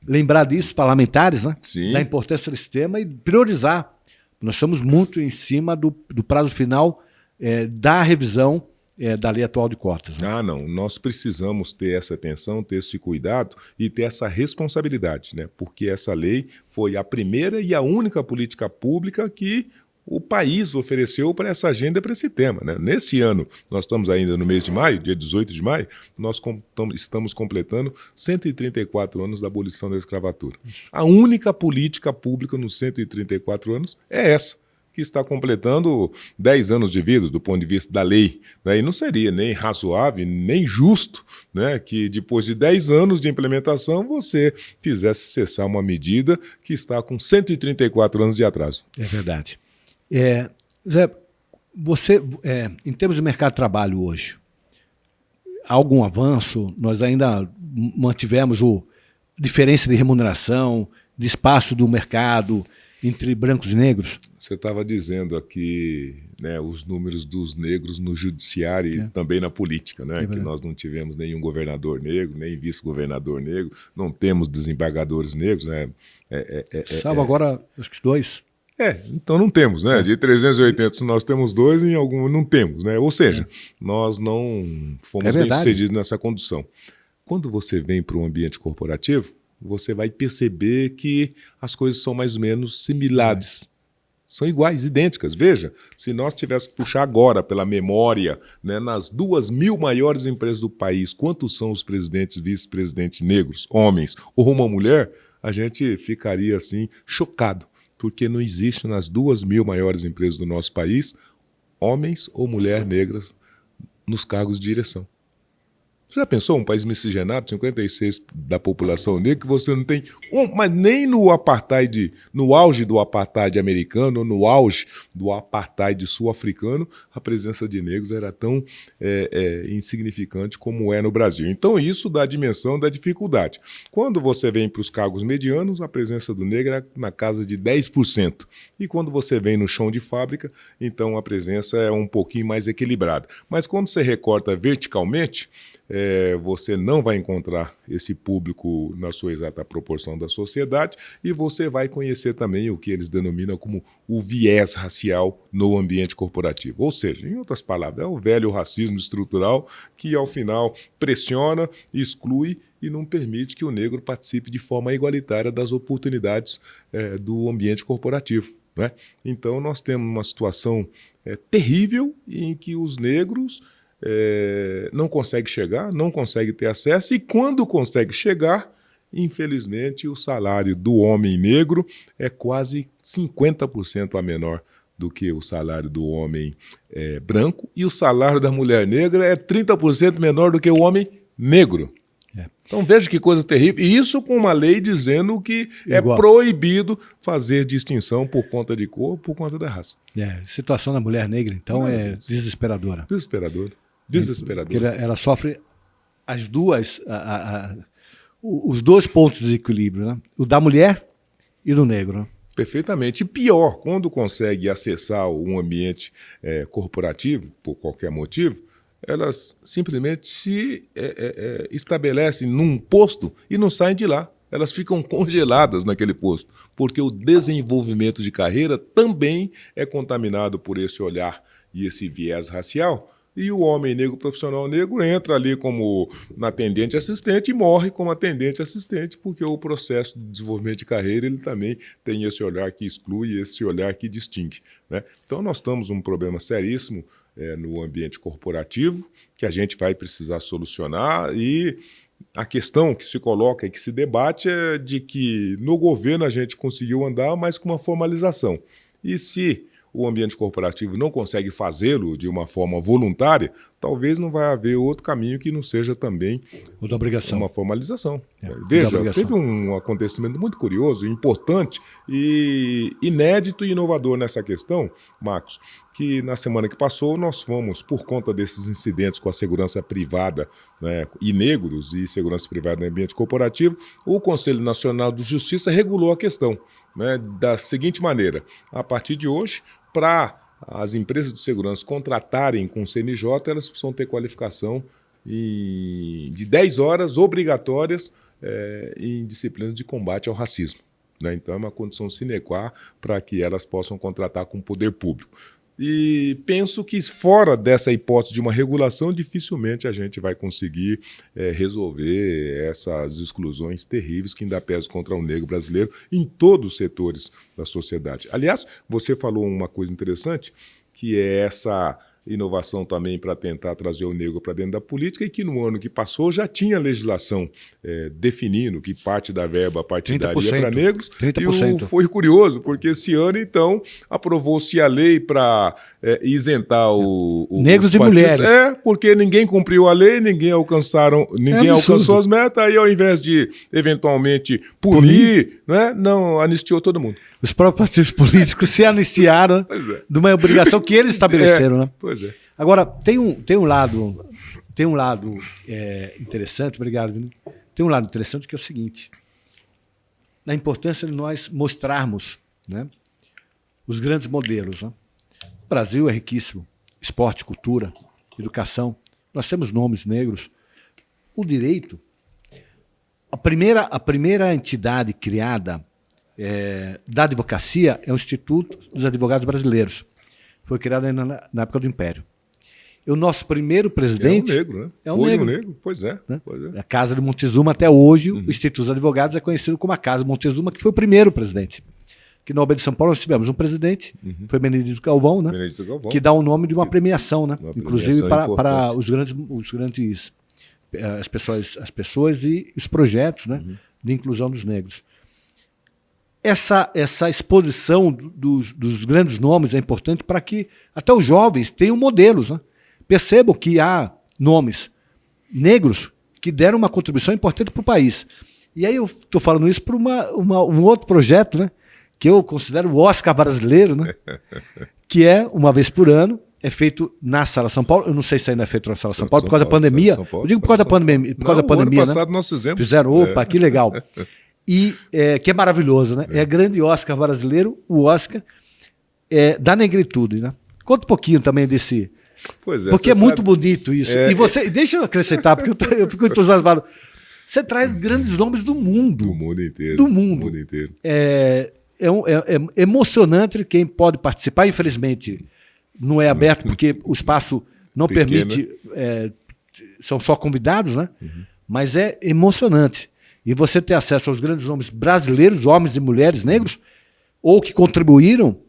lembrar disso, parlamentares, né? Sim. Da importância desse tema e priorizar. Nós estamos muito em cima do prazo final da revisão da lei atual de cotas. Né? Não. Nós precisamos ter essa atenção, ter esse cuidado e ter essa responsabilidade, né? Porque essa lei foi a primeira e a única política pública que o país ofereceu para essa agenda, para esse tema. Né? Nesse ano, nós estamos ainda no mês de maio, dia 18 de maio, nós estamos completando 134 anos da abolição da escravatura. A única política pública nos 134 anos é essa, que está completando 10 anos de vida do ponto de vista da lei. Né? E não seria nem razoável, nem justo, né, que depois de 10 anos de implementação você fizesse cessar uma medida que está com 134 anos de atraso. É verdade. Zé, você, em termos de mercado de trabalho hoje, há algum avanço? Nós ainda mantivemos diferença de remuneração, de espaço do mercado entre brancos e negros? Você estava dizendo aqui, né, os números dos negros no judiciário e também na política, né, que nós não tivemos nenhum governador negro, nem vice-governador negro, não temos desembargadores negros. Né, Salvo agora, acho que 2. Então não temos, né? De 380, se nós temos 2, em algum não temos, né? Ou seja, nós não fomos bem-sucedidos nessa condição. Quando você vem para o ambiente corporativo, você vai perceber que as coisas são mais ou menos similares. São iguais, idênticas. Veja, se nós tivéssemos que puxar agora pela memória, né, nas 2.000 maiores empresas do país, quantos são os presidentes e vice-presidentes negros, homens ou uma mulher, a gente ficaria assim chocado. Porque não existe nas 2.000 maiores empresas do nosso país homens ou mulheres negras nos cargos de direção. Você já pensou um país miscigenado, 56% da população negra, que você não tem mas nem no apartheid, no auge do apartheid americano, ou no auge do apartheid sul-africano, a presença de negros era tão insignificante como é no Brasil. Então isso dá a dimensão da dificuldade. Quando você vem para os cargos medianos, a presença do negro é na casa de 10%. E quando você vem no chão de fábrica, então a presença é um pouquinho mais equilibrada. Mas quando você recorta verticalmente, você não vai encontrar esse público na sua exata proporção da sociedade e você vai conhecer também o que eles denominam como o viés racial no ambiente corporativo. Ou seja, em outras palavras, é o velho racismo estrutural que, ao final, pressiona, exclui e não permite que o negro participe de forma igualitária das oportunidades do ambiente corporativo. Né? Então, nós temos uma situação terrível em que os negros não consegue chegar, não consegue ter acesso e quando consegue chegar, infelizmente o salário do homem negro é quase 50% a menor do que o salário do homem branco e o salário da mulher negra é 30% menor do que o homem negro. Então veja que coisa terrível, e isso com uma lei dizendo que é proibido fazer distinção por conta de cor, por conta da raça. A situação da mulher negra, então, é desesperadora. Desesperadora. Ela sofre as duas, os dois pontos de equilíbrio, né? O da mulher e do negro. Né? Perfeitamente. E pior, quando consegue acessar um ambiente corporativo, por qualquer motivo, elas simplesmente se estabelecem num posto e não saem de lá. Elas ficam congeladas naquele posto, porque o desenvolvimento de carreira também é contaminado por esse olhar e esse viés racial. E o homem negro, profissional negro, entra ali como atendente assistente e morre como atendente assistente, porque o processo de desenvolvimento de carreira ele também tem esse olhar que exclui, esse olhar que distingue. Né? Então nós estamos um problema seríssimo no ambiente corporativo, que a gente vai precisar solucionar e a questão que se coloca e que se debate é de que no governo a gente conseguiu andar, mas com uma formalização. E se o ambiente corporativo não consegue fazê-lo de uma forma voluntária, talvez não vai haver outro caminho que não seja também uma formalização. Veja, teve um acontecimento muito curioso, importante e inédito e inovador nessa questão, Marcos, que na semana que passou nós fomos, por conta desses incidentes com a segurança privada, né, e negros e segurança privada no ambiente corporativo, o Conselho Nacional de Justiça regulou a questão, né, da seguinte maneira: a partir de hoje, para as empresas de segurança contratarem com o CNJ, elas precisam ter qualificação de 10 horas obrigatórias em disciplinas de combate ao racismo, né? Então é uma condição sine qua para que elas possam contratar com o poder público. E penso que fora dessa hipótese de uma regulação, dificilmente a gente vai conseguir resolver essas exclusões terríveis que ainda pesam contra o negro brasileiro em todos os setores da sociedade. Aliás, você falou uma coisa interessante, que é essa inovação também para tentar trazer o negro para dentro da política, e que no ano que passou já tinha legislação definindo que parte da verba partidária ia para negros. 30%. E foi curioso, porque esse ano, então, aprovou-se a lei para isentar negros e mulheres. Porque ninguém cumpriu a lei, ninguém alcançou as metas, aí ao invés de, eventualmente, punir, né, não anistiou todo mundo. Os próprios partidos políticos se anistiaram de uma obrigação que eles estabeleceram, né? Pois é. Agora, tem um lado interessante, obrigado, Vini. Tem um lado interessante que é o seguinte: a importância de nós mostrarmos, né, os grandes modelos, né? O Brasil é riquíssimo: esporte, cultura, educação. Nós temos nomes negros. O direito, a primeira entidade criada da advocacia é o Instituto dos Advogados Brasileiros. Foi criado na época do Império. E o nosso primeiro presidente... É um negro, né? Foi um negro. Pois é. Né? A Casa de Montezuma, até hoje, o Instituto dos Advogados é conhecido como a Casa de Montezuma, que foi o primeiro presidente. Aqui na OAB de São Paulo nós tivemos um presidente, foi Benedito Galvão, né? Benedito Galvão, que dá o nome de uma premiação, né? Inclusive para os grandes as pessoas e os projetos, né? De inclusão dos negros. Essa exposição dos grandes nomes é importante para que até os jovens tenham modelos, né? Percebam que há nomes negros que deram uma contribuição importante para o país. E aí eu estou falando isso para um outro projeto, né? Que eu considero o Oscar brasileiro, né? Que é, uma vez por ano, é feito na Sala São Paulo. Eu não sei se ainda é feito na Sala São Paulo por causa da pandemia. Eu digo por causa da pandemia. Ano passado, né? nós fizemos. Fizeram, opa, que legal. E que é maravilhoso, né? É grande Oscar brasileiro, o Oscar da negritude, né? Conta um pouquinho também desse... Pois é, porque é muito bonito isso. E você, deixa eu acrescentar, porque eu fico entusiasmado. Você traz grandes nomes do mundo. Do mundo inteiro. Do mundo. Do mundo inteiro. É emocionante quem pode participar. Infelizmente, não é aberto, porque o espaço não permite... são só convidados, né? Mas é emocionante. E você ter acesso aos grandes nomes brasileiros, homens e mulheres negros, ou que contribuíram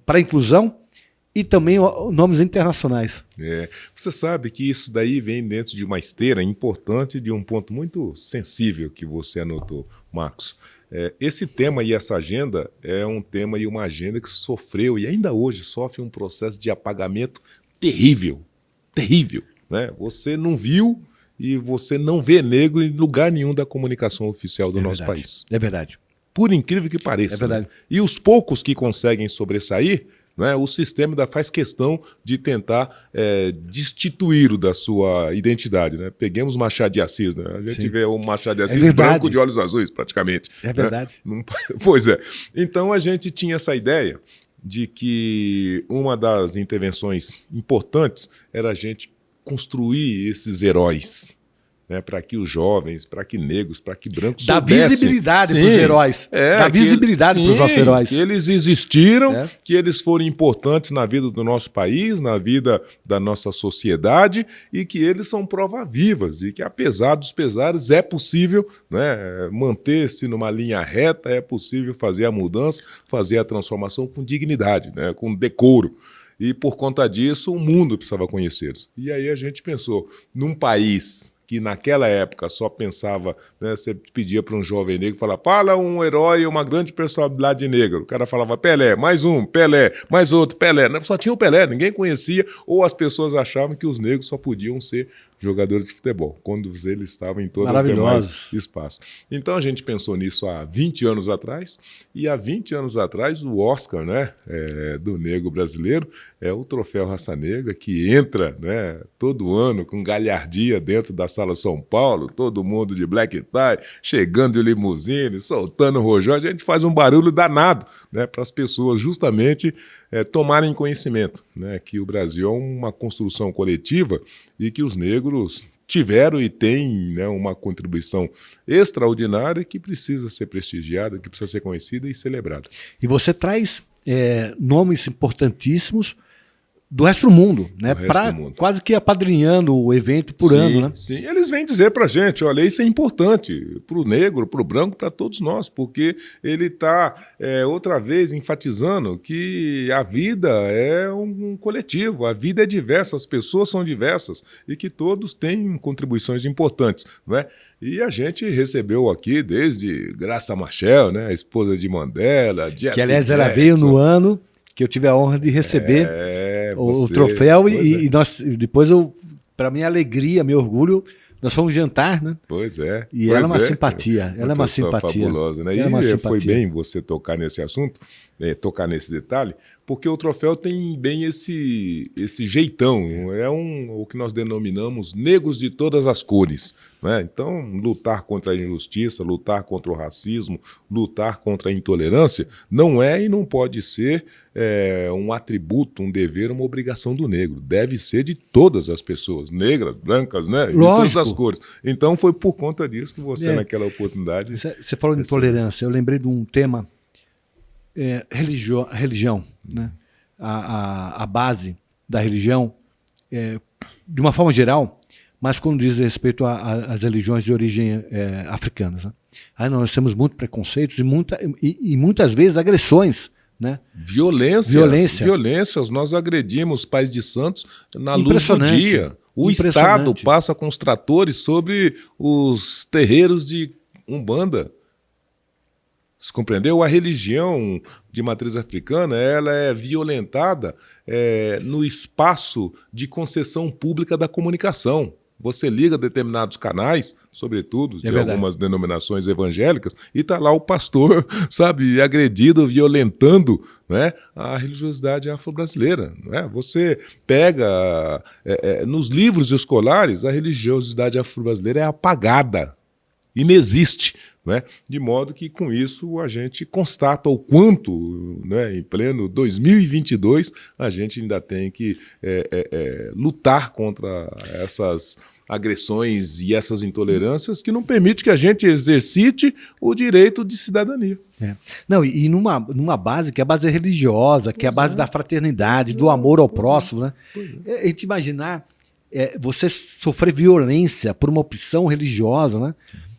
para a inclusão, e também nomes internacionais. Você sabe que isso daí vem dentro de uma esteira importante, de um ponto muito sensível que você anotou, Marcos. Esse tema e essa agenda é um tema e uma agenda que sofreu e ainda hoje sofre um processo de apagamento terrível, terrível, né? Você não viu e você não vê negro em lugar nenhum da comunicação oficial do nosso país. É verdade. Por incrível que pareça. É verdade. Né? E os poucos que conseguem sobressair, né, o sistema ainda faz questão de tentar destituí-lo da sua identidade. Né? Peguemos Machado de Assis. Né? A gente vê o Machado de Assis branco de olhos azuis, praticamente. É verdade. Né? Pois é. Então a gente tinha essa ideia de que uma das intervenções importantes era a gente construir esses heróis, né, para que os jovens, para que negros, para que brancos soubessem. Dá visibilidade para os heróis. Dá visibilidade para os nossos heróis. Que eles existiram, que eles foram importantes na vida do nosso país, na vida da nossa sociedade, e que eles são prova vivas de que, apesar dos pesares, é possível, né, manter-se numa linha reta, é possível fazer a mudança, fazer a transformação com dignidade, né, com decoro. E, por conta disso, o mundo precisava conhecê-los. E aí a gente pensou, num país que naquela época só pensava, né, você pedia para um jovem negro, falava, fala um herói, uma grande personalidade negra. O cara falava Pelé, mais um, Pelé, mais outro, Pelé. Só tinha o Pelé, ninguém conhecia, ou as pessoas achavam que os negros só podiam ser jogadores de futebol, quando eles estavam em todos os demais espaços. Então a gente pensou nisso há 20 anos atrás, e há 20 anos atrás o Oscar, né, do negro brasileiro é o Troféu Raça Negra, que entra, né, todo ano com galhardia dentro da Sala São Paulo, todo mundo de black tie, chegando de limusine, soltando rojão, a gente faz um barulho danado, né, para as pessoas justamente tomarem conhecimento, né, que o Brasil é uma construção coletiva e que os negros tiveram e têm, né, uma contribuição extraordinária que precisa ser prestigiada, que precisa ser conhecida e celebrada. E você traz nomes importantíssimos do resto do mundo, né? Quase que apadrinhando o evento por ano, né? Sim, eles vêm dizer pra gente, olha, isso é importante pro negro, pro branco, para todos nós, porque ele está outra vez enfatizando que a vida é um coletivo, a vida é diversa, as pessoas são diversas e que todos têm contribuições importantes, não é? E a gente recebeu aqui desde Graça Machel, né, a esposa de Mandela, que aliás ela veio no ano que eu tive a honra de receber o troféu e nós, depois para minha alegria, meu orgulho, nós fomos jantar, né? Pois é. E ela é uma simpatia, ela é uma simpatia. Fabulosa, né? E foi bem você tocar nesse assunto, tocar nesse detalhe, porque o troféu tem bem esse jeitão, é o que nós denominamos negros de todas as cores, né? Então, lutar contra a injustiça, lutar contra o racismo, lutar contra a intolerância, não é e não pode ser um atributo, um dever, uma obrigação do negro. Deve ser de todas as pessoas, negras, brancas, né? De todas as cores. Então, foi por conta disso que você, naquela oportunidade... Você falou de intolerância, eu lembrei de um tema... religião, né? A base da religião, de uma forma geral, mas quando diz respeito às religiões de origem africanas, né? Aí nós temos muito preconceitos e muitas vezes agressões, né? Violências. Nós agredimos pais de santos na luz do dia. O Estado passa com os tratores sobre os terreiros de Umbanda. Você compreendeu? A religião de matriz africana ela é violentada no espaço de concessão pública da comunicação. Você liga determinados canais, sobretudo de algumas denominações evangélicas, e está lá o pastor, sabe, agredido, violentando, né, a religiosidade afro-brasileira. Né? Você pega nos livros escolares, a religiosidade afro-brasileira é apagada, inexiste. Né? De modo que, com isso, a gente constata o quanto, né, em pleno 2022, a gente ainda tem que lutar contra essas agressões e essas intolerâncias que não permitem que a gente exercite o direito de cidadania. Não, e numa base que é a base religiosa, que é a base da fraternidade, do amor ao próximo. Né? A gente imaginar você sofrer violência por uma opção religiosa, né?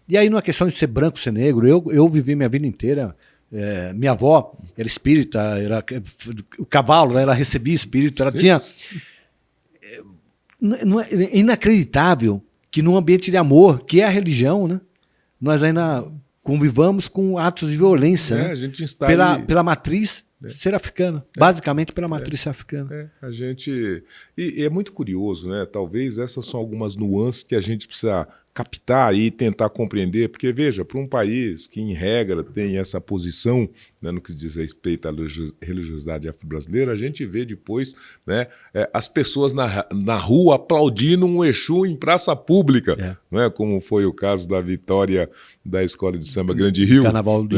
E aí não é questão de ser branco, ser negro. Eu vivi minha vida inteira, minha avó era espírita, o cavalo, né, ela recebia espírito, ela tinha... É inacreditável que num ambiente de amor, que é a religião, né, nós ainda convivamos com atos de violência, né, a gente está pela matriz ser africana, basicamente pela matriz ser africana. A gente... E é muito curioso, né? Talvez essas são algumas nuances que a gente precisa captar e tentar compreender, porque, veja, para um país que, em regra, tem essa posição, né, no que diz respeito à religiosidade afro-brasileira, a gente vê depois, né, as pessoas na rua aplaudindo um Exu em praça pública, né, como foi o caso da vitória da Escola de Samba Grande Rio,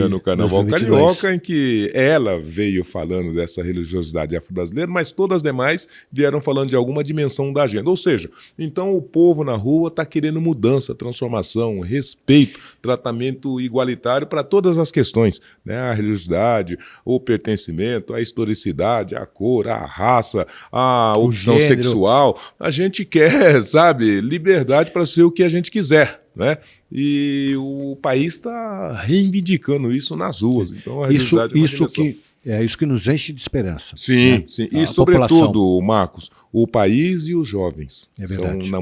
no Carnaval Carioca, em que ela veio falando dessa religiosidade afro-brasileira, mas todas as demais vieram falando de alguma dimensão da agenda. Ou seja, então o povo na rua está querendo mudança, transformação, respeito, tratamento igualitário para todas as questões, né? A religiosidade, o pertencimento, a historicidade, a cor, a raça, a opção sexual. A gente quer, sabe, liberdade para ser o que a gente quiser, né? E o país está reivindicando isso nas ruas. Então, a religiosidade É isso que nos enche de esperança. Sim, né? sim. A E, sobretudo, Marcos, o país e os jovens. É verdade. São,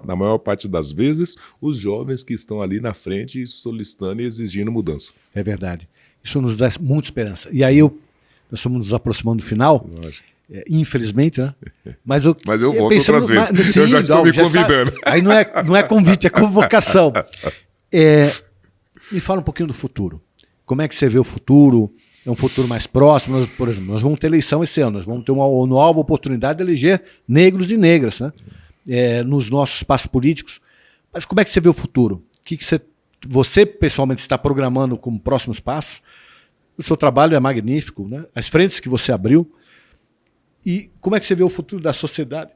na maior parte das vezes, os jovens que estão ali na frente solicitando e exigindo mudança. É verdade. Isso nos dá muita esperança. E aí nós estamos nos aproximando do final, infelizmente, né? Mas eu volto outras vezes. Eu já estou me convidando. Aí não é convite, é convocação. Me fala um pouquinho do futuro. Como é que você vê o futuro? É um futuro mais próximo? Por exemplo, nós vamos ter eleição esse ano, nós vamos ter uma nova oportunidade de eleger negros e negras, né? Nos nossos espaços políticos. Mas como é que você vê o futuro? O que você pessoalmente está programando como próximos passos? O seu trabalho é magnífico, né? As frentes que você abriu. E como é que você vê o futuro da sociedade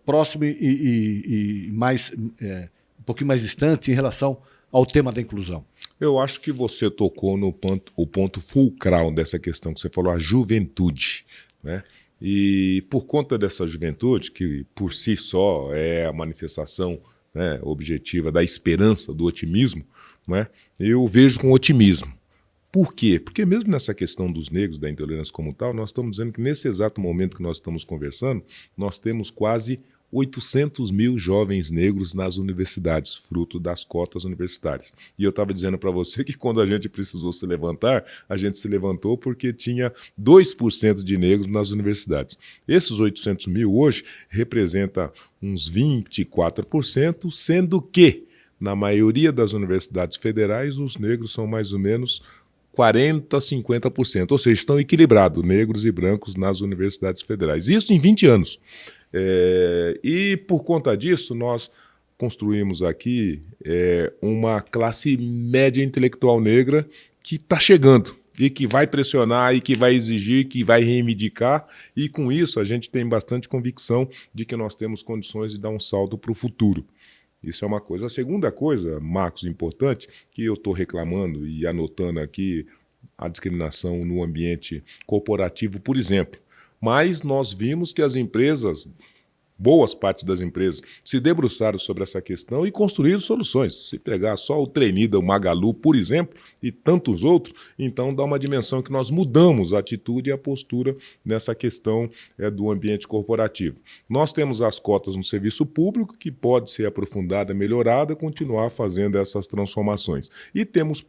próximo e mais, um pouquinho mais distante em relação ao tema da inclusão? Eu acho que você tocou no ponto fulcral dessa questão que você falou, a juventude, né? E por conta dessa juventude, que por si só é a manifestação, né, objetiva da esperança, do otimismo, né, eu vejo com otimismo. Por quê? Porque mesmo nessa questão dos negros, da intolerância como tal, nós estamos dizendo que nesse exato momento que nós estamos conversando, nós temos quase 800 mil jovens negros nas universidades, fruto das cotas universitárias. E eu estava dizendo para você que quando a gente precisou se levantar, a gente se levantou porque tinha 2% de negros nas universidades. Esses 800 mil hoje representa uns 24%, sendo que, na maioria das universidades federais, os negros são mais ou menos 40%, 50%, ou seja, estão equilibrados, negros e brancos nas universidades federais. Isso em 20 anos. E por conta disso, nós construímos aqui uma classe média intelectual negra que está chegando e que vai pressionar e que vai exigir, que vai reivindicar, e com isso a gente tem bastante convicção de que nós temos condições de dar um salto para o futuro. Isso é uma coisa. A segunda coisa, Marcos, importante, que eu estou reclamando e anotando aqui, a discriminação no ambiente corporativo, por exemplo. Mas nós vimos que as empresas, boas partes das empresas, se debruçaram sobre essa questão e construíram soluções. Se pegar só o Trainee da Magalu, por exemplo, e tantos outros, então dá uma dimensão que nós mudamos a atitude e a postura nessa questão do ambiente corporativo. Nós temos as cotas no serviço público, que pode ser aprofundada, melhorada, continuar fazendo essas transformações. E temos,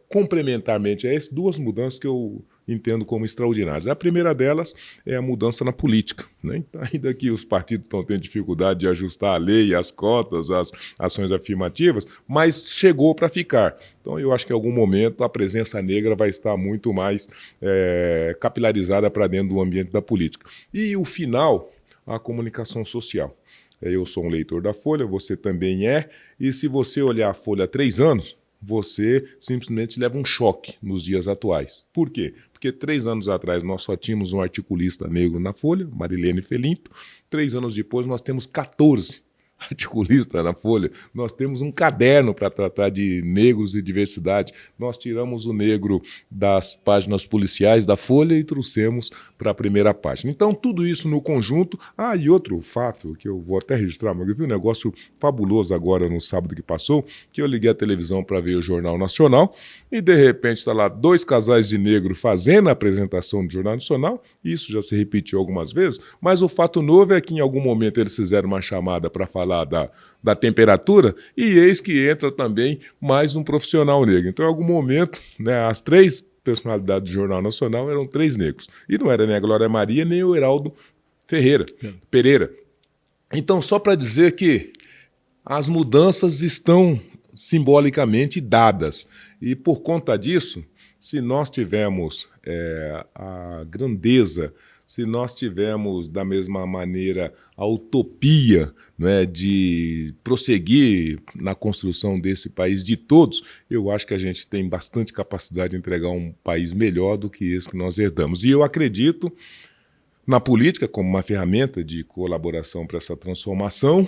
complementarmente a isso, duas mudanças que eu entendo como extraordinárias. A primeira delas é a mudança na política, né? Ainda que os partidos estão tendo dificuldade de ajustar a lei, as cotas, as ações afirmativas, mas chegou para ficar. Então eu acho que em algum momento a presença negra vai estar muito mais capilarizada para dentro do ambiente da política. E o final, a comunicação social. Eu sou um leitor da Folha, você também é, e se você olhar a Folha há 3 anos, você simplesmente leva um choque nos dias atuais. Por quê? Porque 3 anos atrás nós só tínhamos um articulista negro na Folha, Marilene Felinto. 3 anos depois nós temos 14 articulistas na Folha. Nós temos um caderno para tratar de negros e diversidade. Nós tiramos o negro das páginas policiais da Folha e trouxemos para a primeira página. Então, tudo isso no conjunto. E outro fato que eu vou até registrar, mas eu vi um negócio fabuloso agora no sábado que passou, que eu liguei a televisão para ver o Jornal Nacional e, de repente, está lá 2 casais de negro fazendo a apresentação do Jornal Nacional. Isso já se repetiu algumas vezes, mas o fato novo é que, em algum momento, eles fizeram uma chamada para falar da temperatura, e eis que entra também mais um profissional negro. Então, em algum momento, né, as 3 personalidades do Jornal Nacional eram 3 negros. E não era nem a Glória Maria, nem o Heraldo Pereira. Então, só para dizer que as mudanças estão simbolicamente dadas. E, por conta disso, se nós tivermos a grandeza, se nós tivermos, da mesma maneira, a utopia, né, de prosseguir na construção desse país de todos, eu acho que a gente tem bastante capacidade de entregar um país melhor do que esse que nós herdamos. E eu acredito na política como uma ferramenta de colaboração para essa transformação,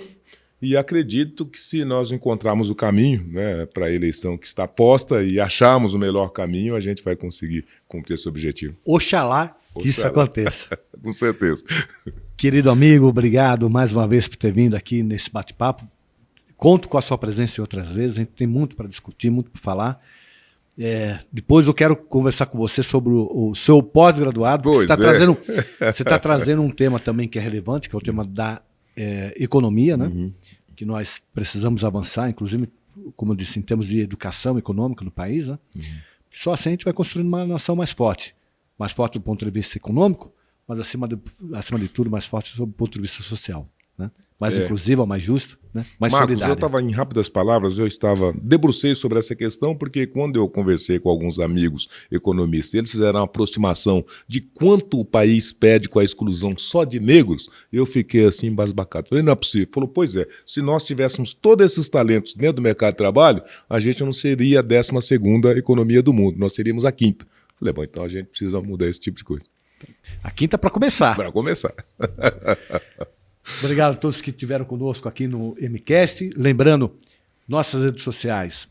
e acredito que se nós encontrarmos o caminho, né, para a eleição que está posta e acharmos o melhor caminho, a gente vai conseguir cumprir esse objetivo. Oxalá que isso aconteça. Com certeza. Querido amigo, obrigado mais uma vez por ter vindo aqui nesse bate-papo. Conto com a sua presença em outras vezes, a gente tem muito para discutir, muito para falar. Depois eu quero conversar com você sobre o seu pós-graduado. Você está trazendo um tema também que é relevante, que é o tema da economia, né? Que nós precisamos avançar, inclusive, como eu disse, em termos de educação econômica no país, né? Só assim a gente vai construindo uma nação mais forte do ponto de vista econômico, mas acima de tudo mais forte do ponto de vista social, né? Mais inclusiva, mais justa, né? Mais Marcos, solidária. eu estava em rápidas palavras, debrucei sobre essa questão, porque quando eu conversei com alguns amigos economistas, eles fizeram uma aproximação de quanto o país perde com a exclusão só de negros, eu fiquei assim embasbacado. Falei, não é possível. Falou, pois é, se nós tivéssemos todos esses talentos dentro do mercado de trabalho, a gente não seria a 12ª economia do mundo, nós seríamos a 5ª. Falei, bom, então a gente precisa mudar esse tipo de coisa. A 5ª para começar. Para começar. Obrigado a todos que estiveram conosco aqui no MCast. Lembrando, nossas redes sociais,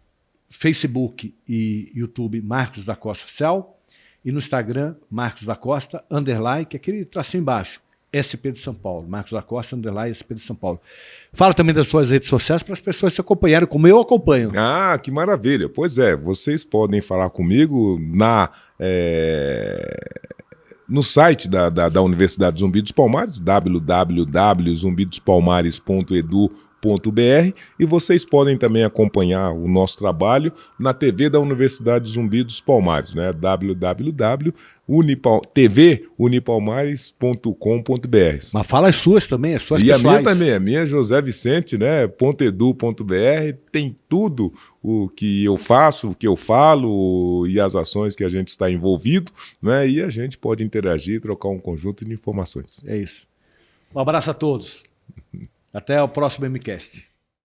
Facebook e YouTube, Marcos da Costa Oficial, e no Instagram, Marcos da Costa, _, que é aquele tracinho embaixo, SP de São Paulo, Marcos da Costa, _ SP de São Paulo. Fala também das suas redes sociais para as pessoas se acompanharem, como eu acompanho. Ah, que maravilha. Pois é, vocês podem falar comigo no site da Universidade Zumbi dos Palmares, www.zumbidospalmares.edu.br, e vocês podem também acompanhar o nosso trabalho na TV da Universidade Zumbi dos Palmares, né? www.tvunipalmares.com.br. Mas fala as suas também, as suas e pessoais. A minha também, a minha José Vicente, né? .edu.br, tem tudo o que eu faço, o que eu falo e as ações que a gente está envolvido, né? E a gente pode interagir e trocar um conjunto de informações. É isso. Um abraço a todos. Até o próximo MCast.